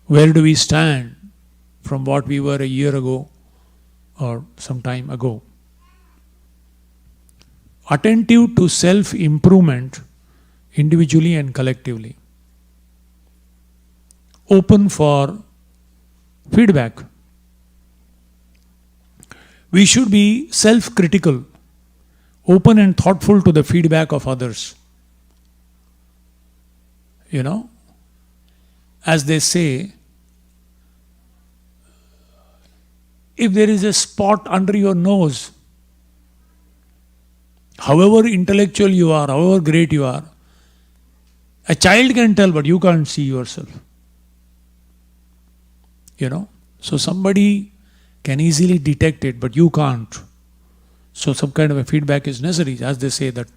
Where do we stand from what we were a year ago or some time ago? Attentive to self-improvement individually and collectively. Open for feedback. We should be self-critical, open and thoughtful to the feedback of others. As they say, if there is a spot under your nose, however intellectual you are, however great you are, a child can tell, but you can't see yourself. So somebody can easily detect it, but you can't. So some kind of a feedback is necessary. As they say that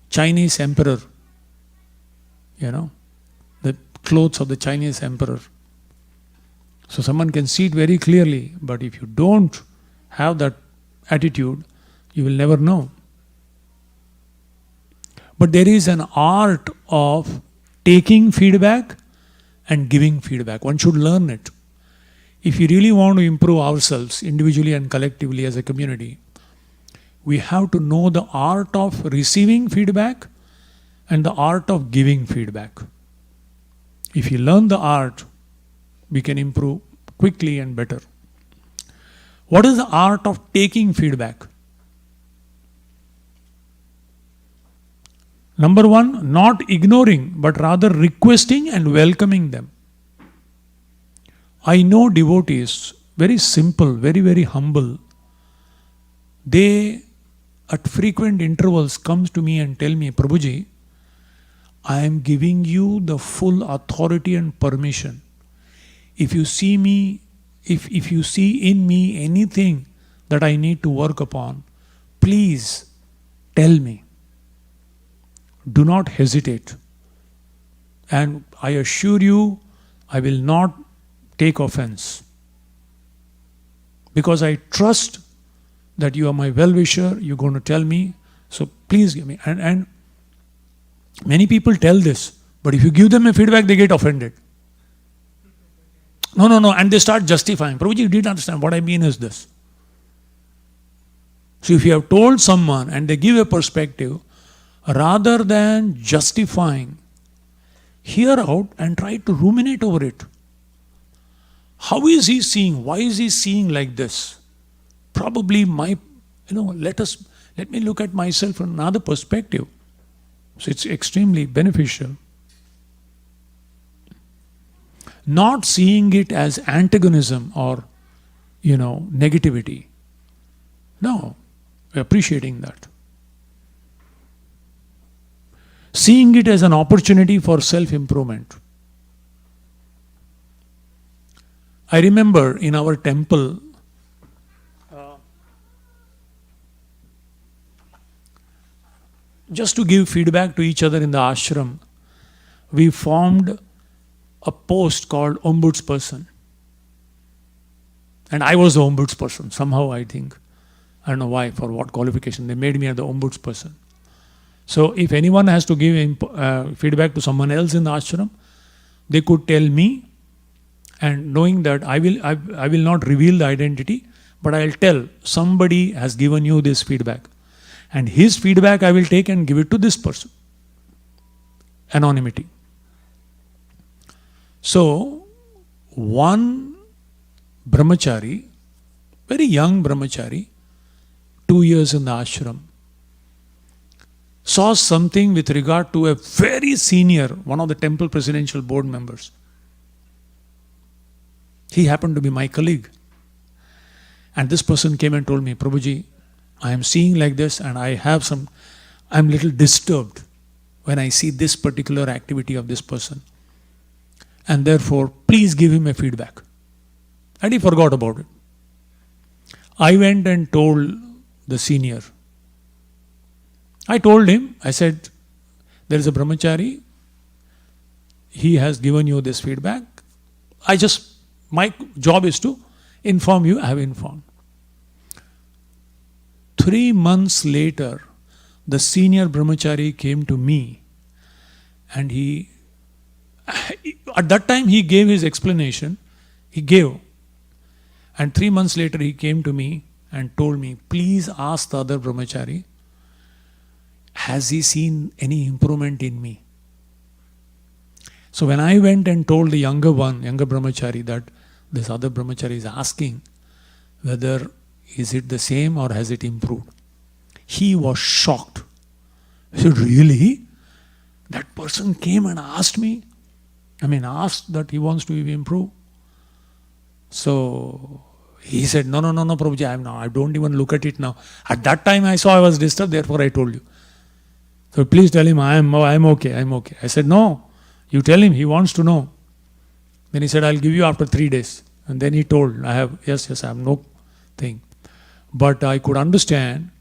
Chinese emperor, the clothes of the Chinese emperor. So someone can see it very clearly, but if you don't have that attitude, you will never know. But there is an art of taking feedback and giving feedback. One should learn it. If we really want to improve ourselves individually and collectively as a community, we have to know the art of receiving feedback and the art of giving feedback. If you learn the art, we can improve quickly and better. What is the art of taking feedback? Number one, not ignoring, but rather requesting and welcoming them. I know devotees, very simple, very, very humble. They, at frequent intervals, comes to me and tell me, Prabhuji, I am giving you the full authority and permission. If you see me, if you see in me anything that I need to work upon, please tell me. Do not hesitate. And I assure you, I will not take offense. Because I trust that you are my well-wisher, you're going to tell me, so please give me. And many people tell this, but if you give them a feedback, they get offended. No, and they start justifying. Prabhuji, you didn't understand. What I mean is this. So if you have told someone and they give a perspective, rather than justifying, hear out and try to ruminate over it. How is he seeing? Why is he seeing like this? Probably let me look at myself from another perspective. So it's extremely beneficial. Not seeing it as antagonism or, negativity. No, appreciating that. Seeing it as an opportunity for self-improvement. I remember in our temple, just to give feedback to each other in the ashram, we formed a post called Ombudsperson. And I was the Ombudsperson. Somehow I think, I don't know why, for what qualification, they made me the Ombudsperson. So if anyone has to give feedback to someone else in the ashram, they could tell me, and knowing that I will not reveal the identity, but I'll tell somebody has given you this feedback. And his feedback I will take and give it to this person. Anonymity. So, one brahmachari, very young brahmachari, 2 years in the ashram, saw something with regard to a very senior, one of the temple presidential board members. He happened to be my colleague. And this person came and told me, Prabhuji, I am seeing like this and I'm little disturbed when I see this particular activity of this person. And therefore, please give him a feedback. And he forgot about it. I went and told the senior. I told him, I said, there is a brahmachari, he has given you this feedback. My job is to inform you, I have informed. 3 months later, the senior brahmachari came to me and at that time he gave his explanation, and 3 months later he came to me and told me, please ask the other brahmachari, has he seen any improvement in me? So when I went and told the younger brahmachari that this other brahmachari is asking whether is it the same or has it improved, he was shocked. He said, really? That person came and asked me? Asked that he wants to improve. So he said, no, Prabhuji, I don't even look at it now. At that time I saw I was disturbed, therefore I told you. So please tell him I'm okay. I said, no, you tell him, he wants to know. Then he said, I'll give you after 3 days. And then he told, I have no thing. But I could understand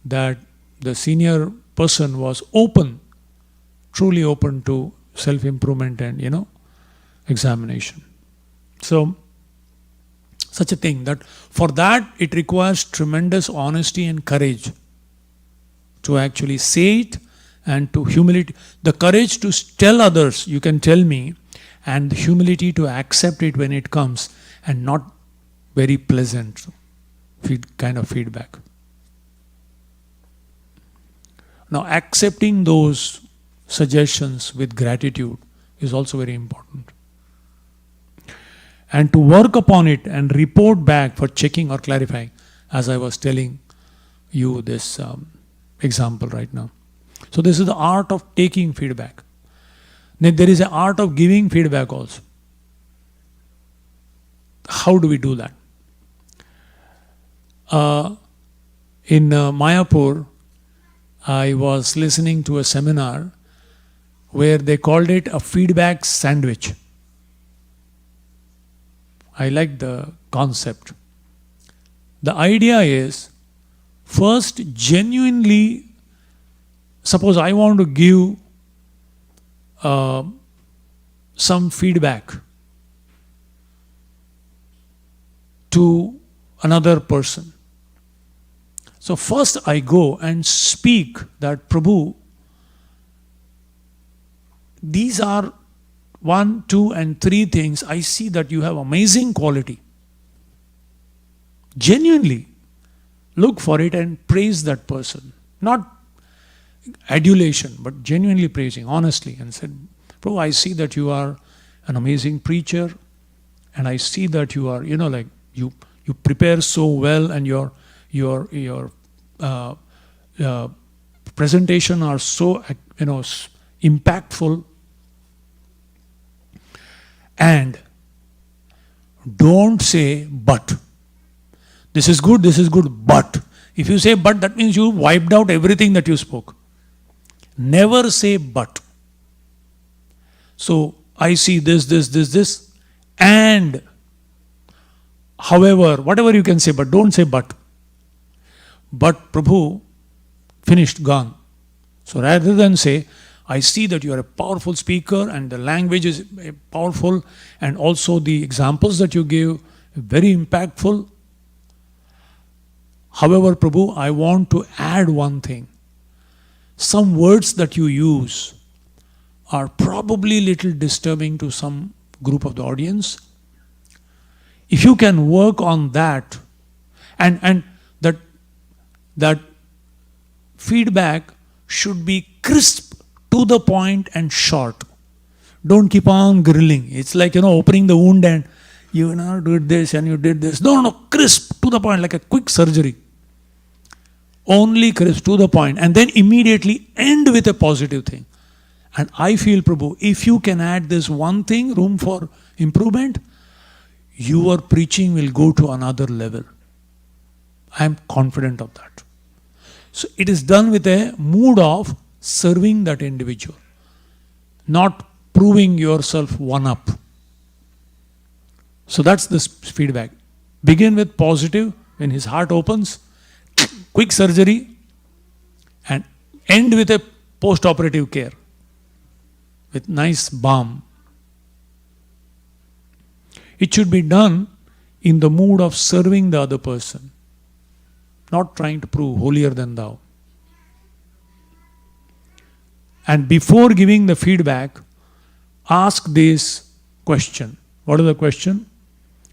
that the senior person was truly open to self-improvement and, examination. So, such a thing that for that it requires tremendous honesty and courage to actually say it, and to humility, the courage to tell others, you can tell me, and the humility to accept it when it comes, and not very pleasant kind of feedback. Now, accepting those suggestions with gratitude is also very important. And to work upon it and report back for checking or clarifying, as I was telling you this example right now. So this is the art of taking feedback. Then there is an art of giving feedback also. How do we do that? In Mayapur, I was listening to a seminar where they called it a feedback sandwich. I like the concept. The idea is, first genuinely, suppose I want to give some feedback to another person. So first I go and speak that, Prabhu, these are 1, 2, and 3 things. I see that you have amazing quality. Genuinely look for it and praise that person. Not adulation, but genuinely praising, honestly, and said, Prabhu, I see that you are an amazing preacher, and I see that you are, you prepare so well, and your presentation are so, impactful. And don't say but. This is good, but. If you say but, that means you wiped out everything that you spoke. Never say but. So, I see this, and however, whatever you can say, but don't say but. But Prabhu, finished, gone. So rather than say, I see that you are a powerful speaker and the language is powerful and also the examples that you give very impactful. However, Prabhu, I want to add one thing. Some words that you use are probably little disturbing to some group of the audience. If you can work on that, and that feedback should be crisp, to the point and short. Don't keep on grilling. It's like, opening the wound and you did this and you did this. No, crisp, to the point, like a quick surgery. Only crisp, to the point, and then immediately end with a positive thing. And I feel, Prabhu, if you can add this one thing, room for improvement, your preaching will go to another level. I am confident of that. So it is done with a mood of serving that individual, not proving yourself one up. So that's this feedback. Begin with positive when his heart opens, quick surgery, and end with a post-operative care with nice balm. It should be done in the mood of serving the other person, not trying to prove holier than thou. And before giving the feedback, ask this question. What is the question?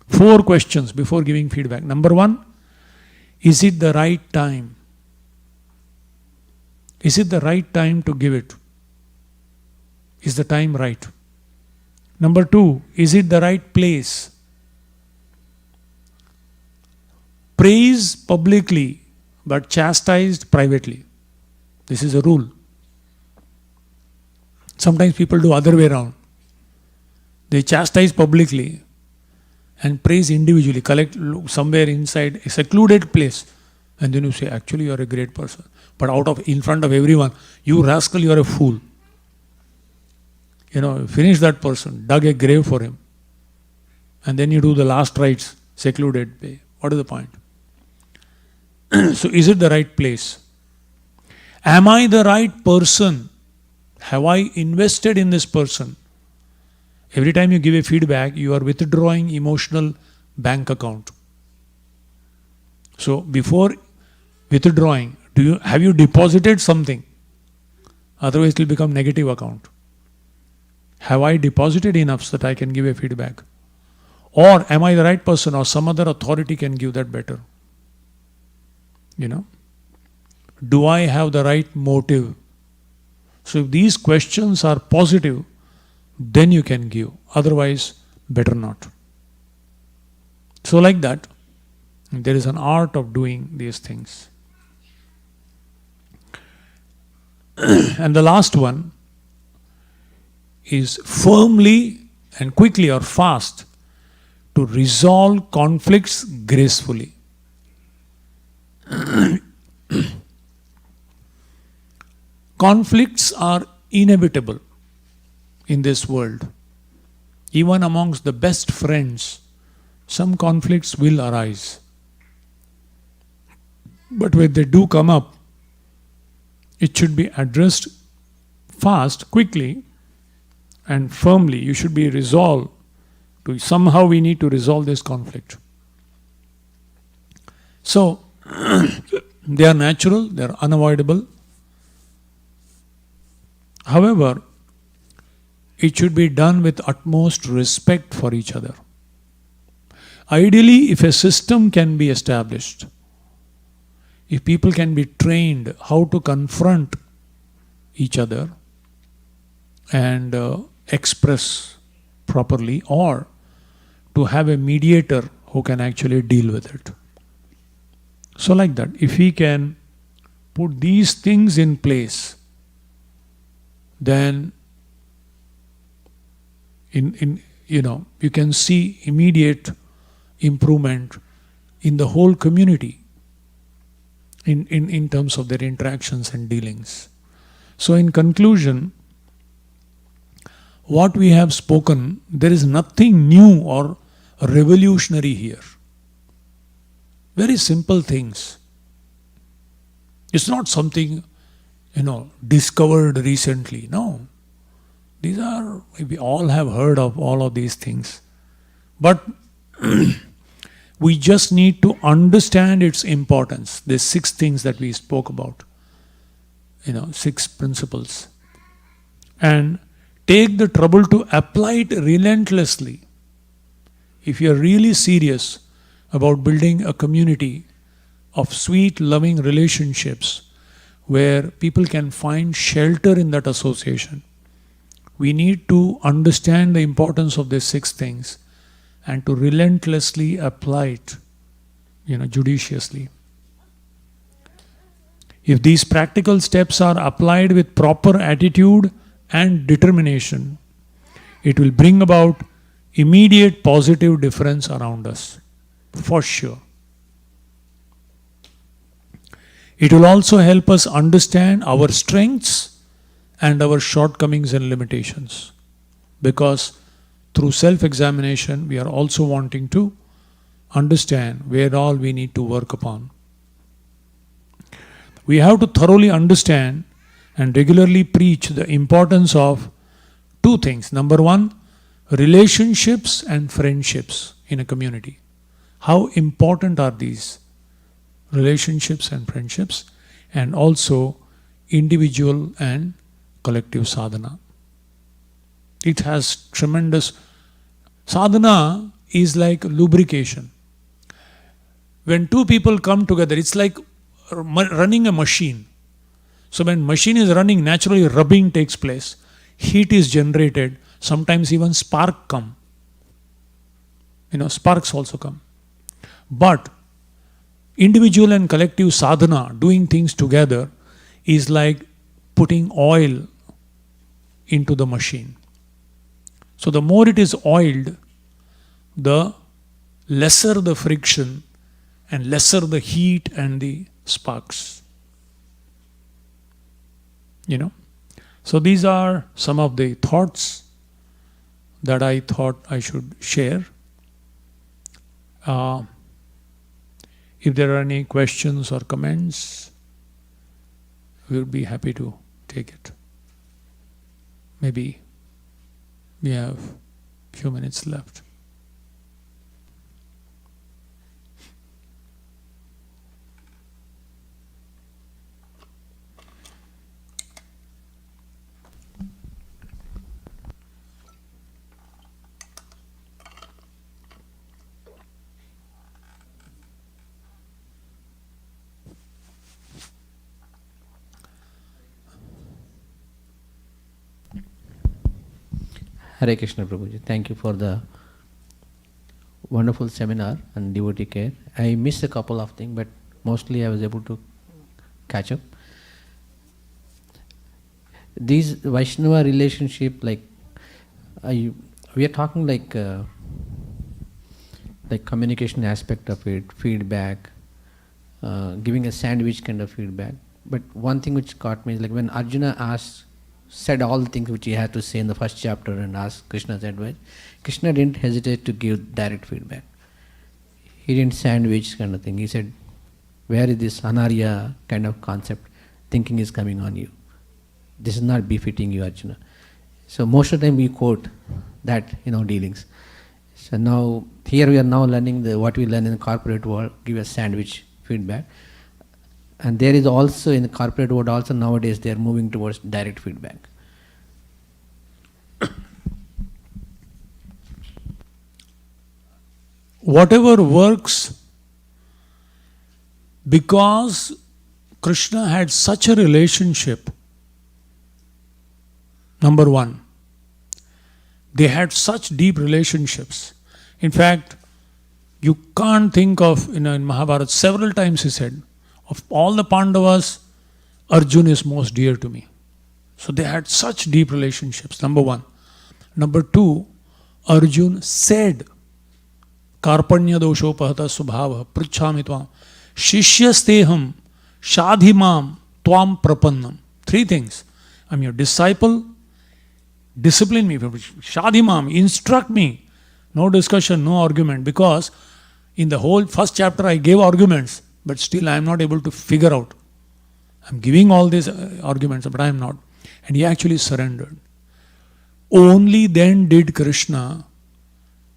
4 questions before giving feedback. Number 1, is it the right time? Is it the right time to give it? Is the time right? Number 2, is it the right place? Praise publicly, but chastised privately. This is a rule. Sometimes people do other way around. They chastise publicly and praise individually, collect somewhere inside a secluded place. And then you say, actually you are a great person. But in front of everyone, you rascal, you are a fool. Finish that person, dug a grave for him. And then you do the last rites, secluded way. What is the point? So is it the right place? Am I the right person? Have I invested in this person? Every time you give a feedback, you are withdrawing emotional bank account. So before withdrawing, have you deposited something? Otherwise it will become negative account. Have I deposited enough so that I can give a feedback? Or am I the right person, or some other authority can give that better? Do I have the right motive? So if these questions are positive, then you can give. Otherwise, better not. So like that, there is an art of doing these things. And the last one is firmly and quickly or fast to resolve conflicts gracefully. Conflicts are inevitable in this world. Even amongst the best friends, some conflicts will arise. But when they do come up, it should be addressed fast, quickly, and firmly. You should be resolved to somehow we need to resolve this conflict. So, they are natural, they are unavoidable. However, it should be done with utmost respect for each other. Ideally, if a system can be established, if people can be trained how to confront each other and express properly, or to have a mediator who can actually deal with it. So like that, if we can put these things in place, then you can see immediate improvement in the whole community in terms of their interactions and dealings. So in conclusion, what we have spoken, there is nothing new or revolutionary here. Very simple things. It's not something discovered recently. No. We all have heard of all of these things. But we just need to understand its importance. These 6 things that we spoke about. 6 principles. And take the trouble to apply it relentlessly. If you are really serious about building a community of sweet, loving relationships where people can find shelter in that association, we need to understand the importance of these 6 things and to relentlessly apply it, judiciously. If these practical steps are applied with proper attitude and determination, it will bring about immediate positive difference around us, for sure. It will also help us understand our strengths and our shortcomings and limitations, because through self-examination we are also wanting to understand where all we need to work upon. We have to thoroughly understand and regularly preach the importance of 2 things. Number 1, relationships and friendships in a community. How important are these relationships and friendships? And also individual and collective sadhana. It has tremendous... Sadhana is like lubrication. When 2 people come together, it's like running a machine. So when machine is running, naturally rubbing takes place. Heat is generated. Sometimes even spark come. Sparks also come. But individual and collective sadhana, doing things together, is like putting oil into the machine. So the more it is oiled, the lesser the friction and lesser the heat and the sparks. So these are some of the thoughts that I thought I should share. If there are any questions or comments, we would be happy to take it. Maybe we have a few minutes left. Hare Krishna Prabhuji, thank you for the wonderful seminar on devotee care. I missed a couple of things, but mostly I was able to catch up. These Vaishnava relationship, we are talking like communication aspect of it, feedback, giving a sandwich kind of feedback. But one thing which caught me is like when Arjuna said all the things which he had to say in the first chapter and asked Krishna's advice, Krishna didn't hesitate to give direct feedback. He didn't sandwich kind of thing. He said, where is this anarya kind of concept thinking is coming on you? This is not befitting you, Arjuna. So most of the time we quote that, dealings. So now, here we are now learning what we learn in the corporate world, give a sandwich feedback. And there is also in the corporate world also nowadays they are moving towards direct feedback. Whatever works, because Krishna had such a relationship, number 1, they had such deep relationships. In fact, you can't think of, in Mahabharata, several times he said, of all the Pandavas, Arjuna is most dear to me. So they had such deep relationships, number 1. Number 2, Arjuna said, Karpanya doshopahata subhava pruchhami tvam shishyasteham shadhimam tvam prapannam. 3 things. I'm your disciple, discipline me, shadhimam, instruct me. No discussion, no argument, because in the whole first chapter I gave arguments, but still I am not able to figure out I'm giving all these arguments, but I am not. And he actually surrendered. Only then did Krishna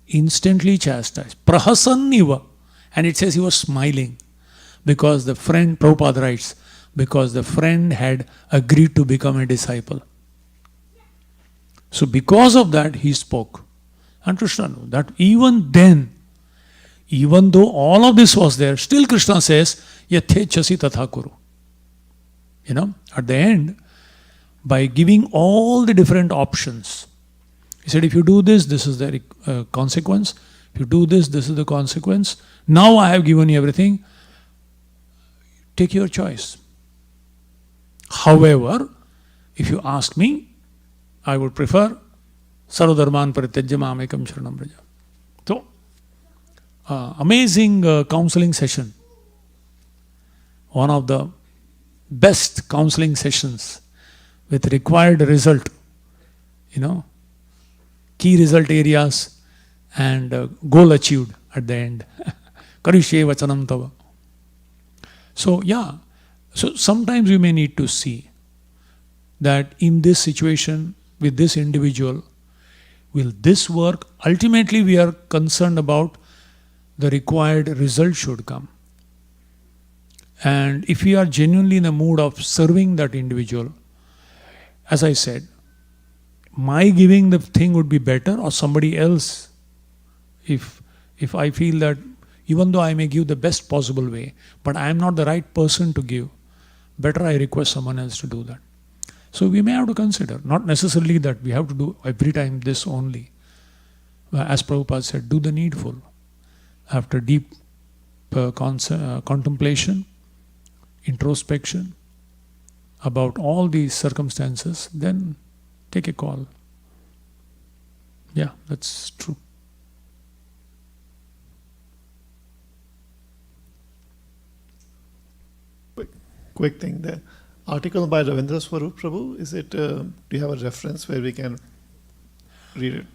instantly chastise. Prahasanniva. And it says he was smiling. Because the friend, Prabhupada writes, because the friend had agreed to become a disciple. So because of that, he spoke. And Krishna knew that even then, even though all of this was there, still Krishna says, Yathechasi tatha kuru. At the end, by giving all the different options, he said, if you do this, this is the consequence. If you do this, this is the consequence. Now I have given you everything. Take your choice. However, if you ask me, I would prefer Sarvadharman Parityajya Mamekam Sharanam Braja. So, amazing counseling session. One of the best counseling sessions with required result. Key result areas and goal achieved at the end. Karishe Vachanam Tava. So, so sometimes you may need to see that in this situation with this individual, will this work? Ultimately, we are concerned about the required result should come. And if we are genuinely in a mood of serving that individual, as I said, my giving the thing would be better or somebody else. If I feel that even though I may give the best possible way, but I am not the right person to give, better I request someone else to do that. So we may have to consider, not necessarily that we have to do every time this only. As Prabhupada said, do the needful. After deep contemplation, introspection about all these circumstances, then take a call. Yeah, that's true. Quick thing, the article by Ravindra Swarup Prabhu, is it, do you have a reference where we can read it?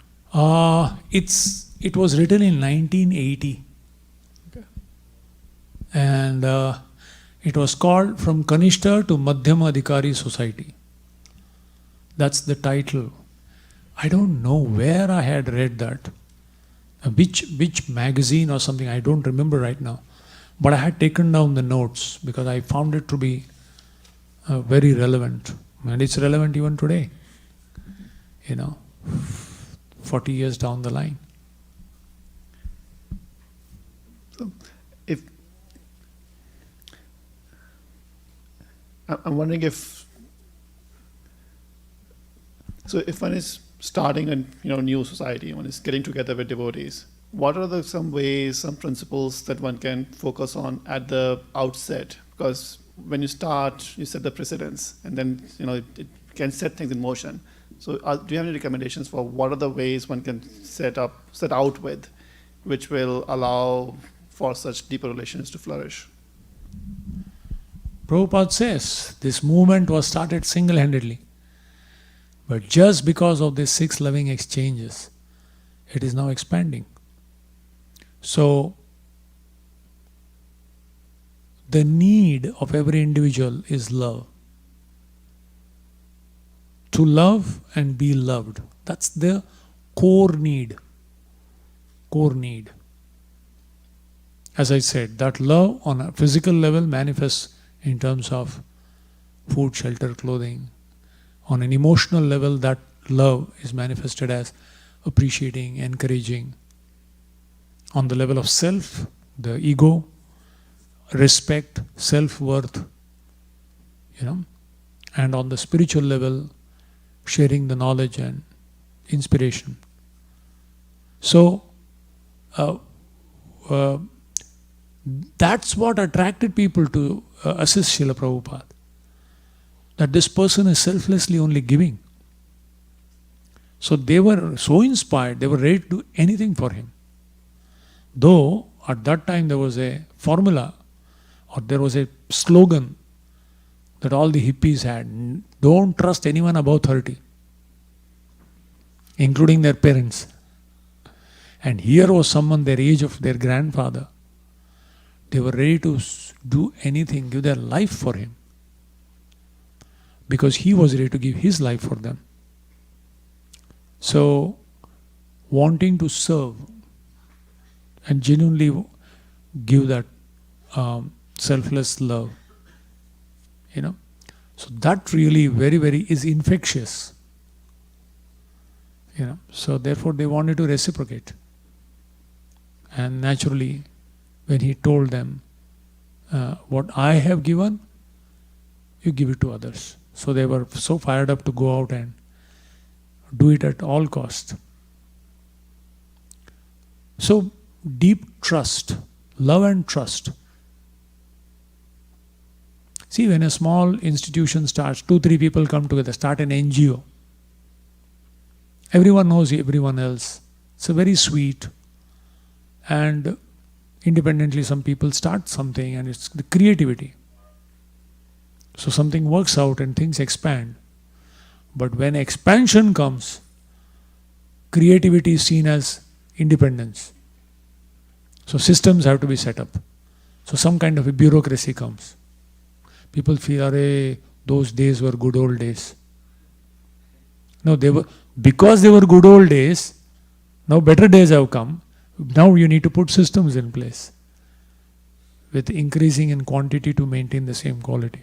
It was written in 1980. Okay. And it was called From Kanishta to Madhyama Adhikari Society. That's the title. I don't know where I had read that. Which magazine or something, I don't remember right now. But I had taken down the notes because I found it to be very relevant. And it's relevant even today. 40 years down the line. So, I'm wondering if one is starting a new society, one is getting together with devotees, what are some ways, some principles that one can focus on at the outset? Because when you start, you set the precedence, and then it can set things in motion. So, do you have any recommendations for what are the ways one can set out with, which will allow for such deeper relations to flourish? Prabhupada says this movement was started single-handedly, but just because of these 6 loving exchanges, it is now expanding. So, the need of every individual is love. To love and be loved. That's the core need. Core need. As I said, that love on a physical level manifests in terms of food, shelter, clothing. On an emotional level, that love is manifested as appreciating, encouraging. On the level of self, the ego, respect, self-worth, and on the spiritual level, sharing the knowledge and inspiration. So, that's what attracted people to assist Srila Prabhupada. That this person is selflessly only giving. So they were so inspired, they were ready to do anything for him. Though at that time there was a formula or there was a slogan that all the hippies had: don't trust anyone above 30, including their parents. And here was someone their age of their grandfather. They were ready to do anything, give their life for him. because he was ready to give his life for them. So, wanting to serve and genuinely give that selfless love, so that really very, very is infectious. So therefore they wanted to reciprocate. And naturally, when he told them, what I have given, you give it to others. So they were so fired up to go out and do it at all cost. So deep trust, love and trust. See, when a small institution starts, 2-3 people come together, start an NGO. Everyone knows everyone else. It's a very sweet, and independently some people start something, and it's the creativity. So something works out and things expand. But when expansion comes, creativity is seen as independence. So systems have to be set up. So some kind of a bureaucracy comes. People feel, "Arey, those days were good old days." No, because they were good old days, now better days have come. Now you need to put systems in place with increasing in quantity to maintain the same quality.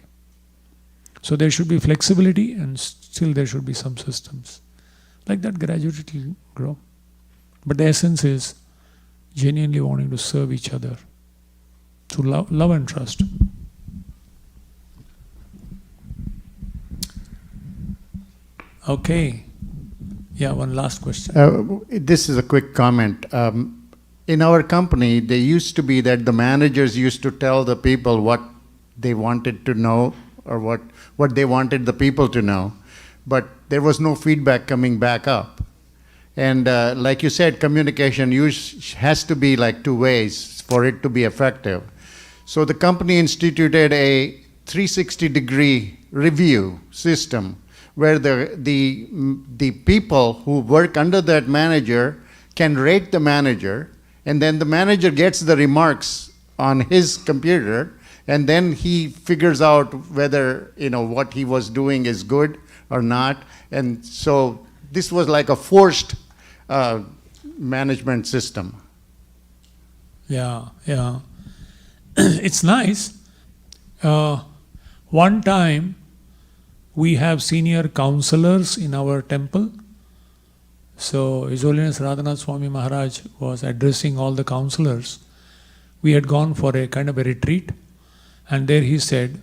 So there should be flexibility, and still there should be some systems. Like that, gradually it will grow. But the essence is genuinely wanting to serve each other through love and trust. Okay. Yeah, one last question. This is a quick comment. In our company, they used to be that the managers used to tell the people what they wanted to know, or what they wanted the people to know, but there was no feedback coming back up. And like you said, communication has to be like 2 ways for it to be effective. So the company instituted a 360-degree review system where the people who work under that manager can rate the manager, and then the manager gets the remarks on his computer, and then he figures out whether what he was doing is good or not. And so this was like a forced management system. Yeah. It's nice. One time, we have senior counselors in our temple. So His Holiness Radhanath Swami Maharaj was addressing all the counselors. We had gone for a kind of a retreat, and there he said,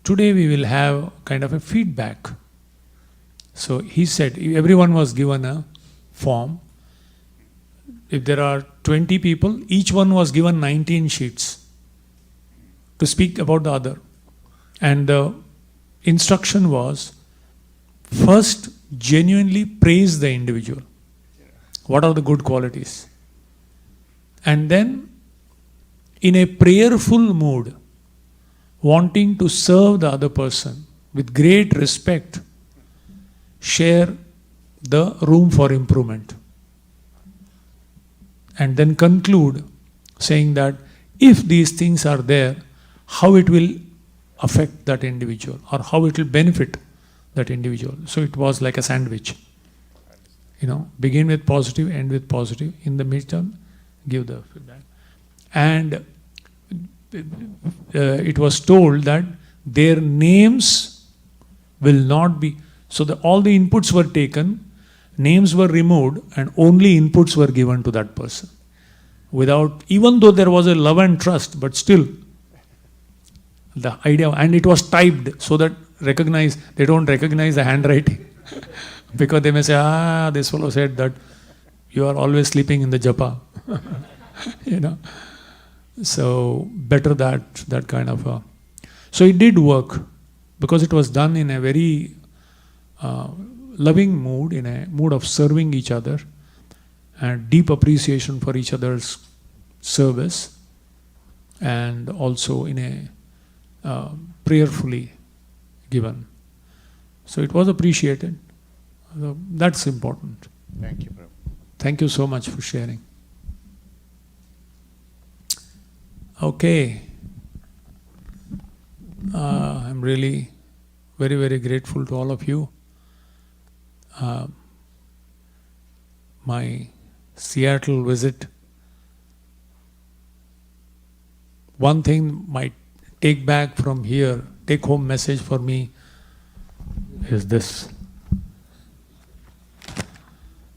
today we will have kind of a feedback. So he said, everyone was given a form. If there are 20 people, each one was given 19 sheets to speak about the other. And the instruction was, first genuinely praise the individual. What are the good qualities? And then, in a prayerful mood, wanting to serve the other person with great respect, share the room for improvement. And then conclude saying that if these things are there, how it will affect that individual, or how it will benefit that individual. So it was like a sandwich. Begin with positive, end with positive. In the midterm, give the feedback. And it was told that their names will not be. So all the inputs were taken, names were removed, and only inputs were given to that person. Even though there was a love and trust, but still, the idea, and it was typed so that they don't recognize the handwriting. Because they may say, this fellow said that you are always sleeping in the japa. So better that kind of So it did work, because it was done in a very loving mood, in a mood of serving each other, and deep appreciation for each other's service, and also in a prayerfully given. So it was appreciated. So that's important. Thank you, Prabhu. Thank you so much for sharing. Okay. I'm really very, very grateful to all of you. My Seattle visit, one thing might take back from here, take home message for me is this.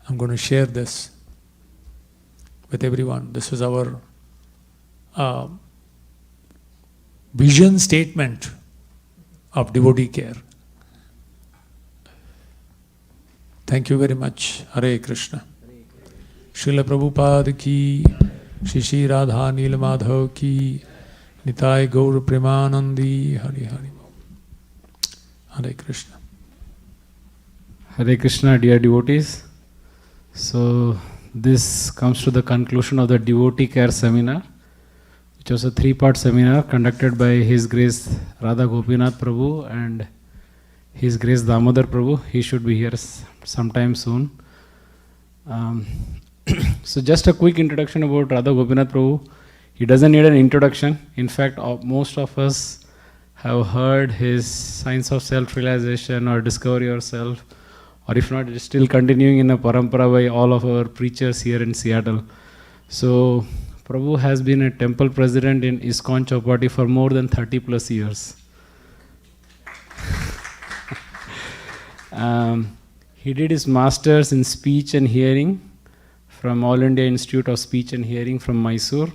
I'm going to share this with everyone. This is our vision statement of devotee care. Thank you very much. Hare Krishna. Srila Prabhupada ki, HG Radha Madhav ki, Nitai Gaur Premanandi, Hare Hare. Hare Krishna. Hare Krishna, dear devotees. So this comes to the conclusion of the devotee care seminar, which was a 3-part seminar conducted by His Grace Radha Goipnath Prabhu and His Grace Damodar Prabhu. He should be here sometime soon. So just a quick introduction about Radha Goipnath Prabhu. He doesn't need an introduction. In fact, most of us have heard his Science of Self-Realization or Discover Yourself, or if not, it is still continuing in a parampara by all of our preachers here in Seattle. So Prabhu has been a temple president in ISKCON Chowpatty for more than 30 plus years. He did his master's in speech and hearing from All India Institute of Speech and Hearing from Mysore.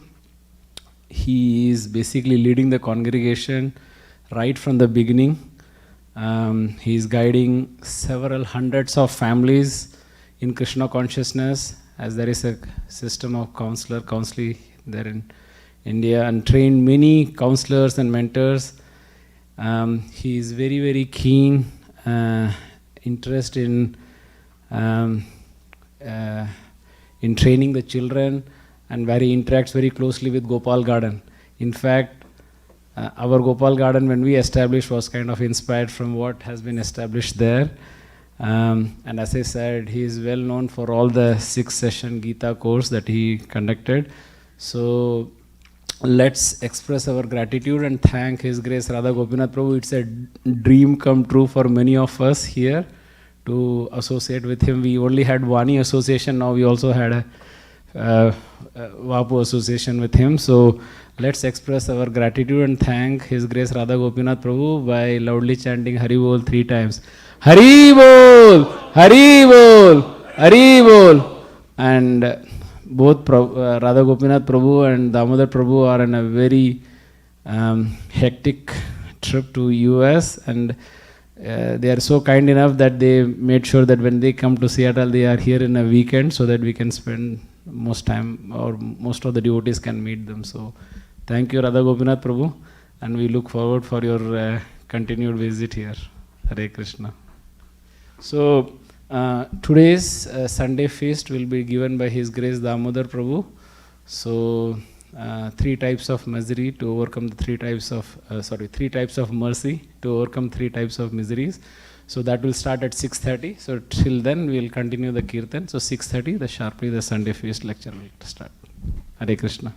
He is basically leading the congregation right from the beginning. He is guiding several hundreds of families in Krishna consciousness, as there is a system of counseling there in India, and trained many counselors and mentors. He is very, very keen interest in training the children, and interacts very closely with Gopal Garden. In fact, our Gopal Garden, when we established, was kind of inspired from what has been established there. And as I said, he is well known for all the 6-session Gita course that he conducted. So let's express our gratitude and thank His Grace Radha Goipnath Prabhu. It's a dream come true for many of us here to associate with him. We only had Vani association, now we also had a Vapu association with him. So let's express our gratitude and thank His Grace Radha Goipnath Prabhu by loudly chanting Hari Bol 3 times. Hari Bol! Hari Bol! Hari Bol! And both Radha Goipnath Prabhu and Damodar Prabhu are on a very hectic trip to US, and they are so kind enough that they made sure that when they come to Seattle, they are here in a weekend so that we can spend most time, or most of the devotees can meet them. So thank you, Radha Goipnath Prabhu, and we look forward for your continued visit here. Hare Krishna. So today's Sunday feast will be given by His Grace Damodar Prabhu. So 3 types of misery to overcome the 3 types of 3 types of mercy to overcome 3 types of miseries. So that will start at 6:30. So till then we will continue the kirtan. So 6:30, sharply the Sunday feast lecture will start. Hare Krishna.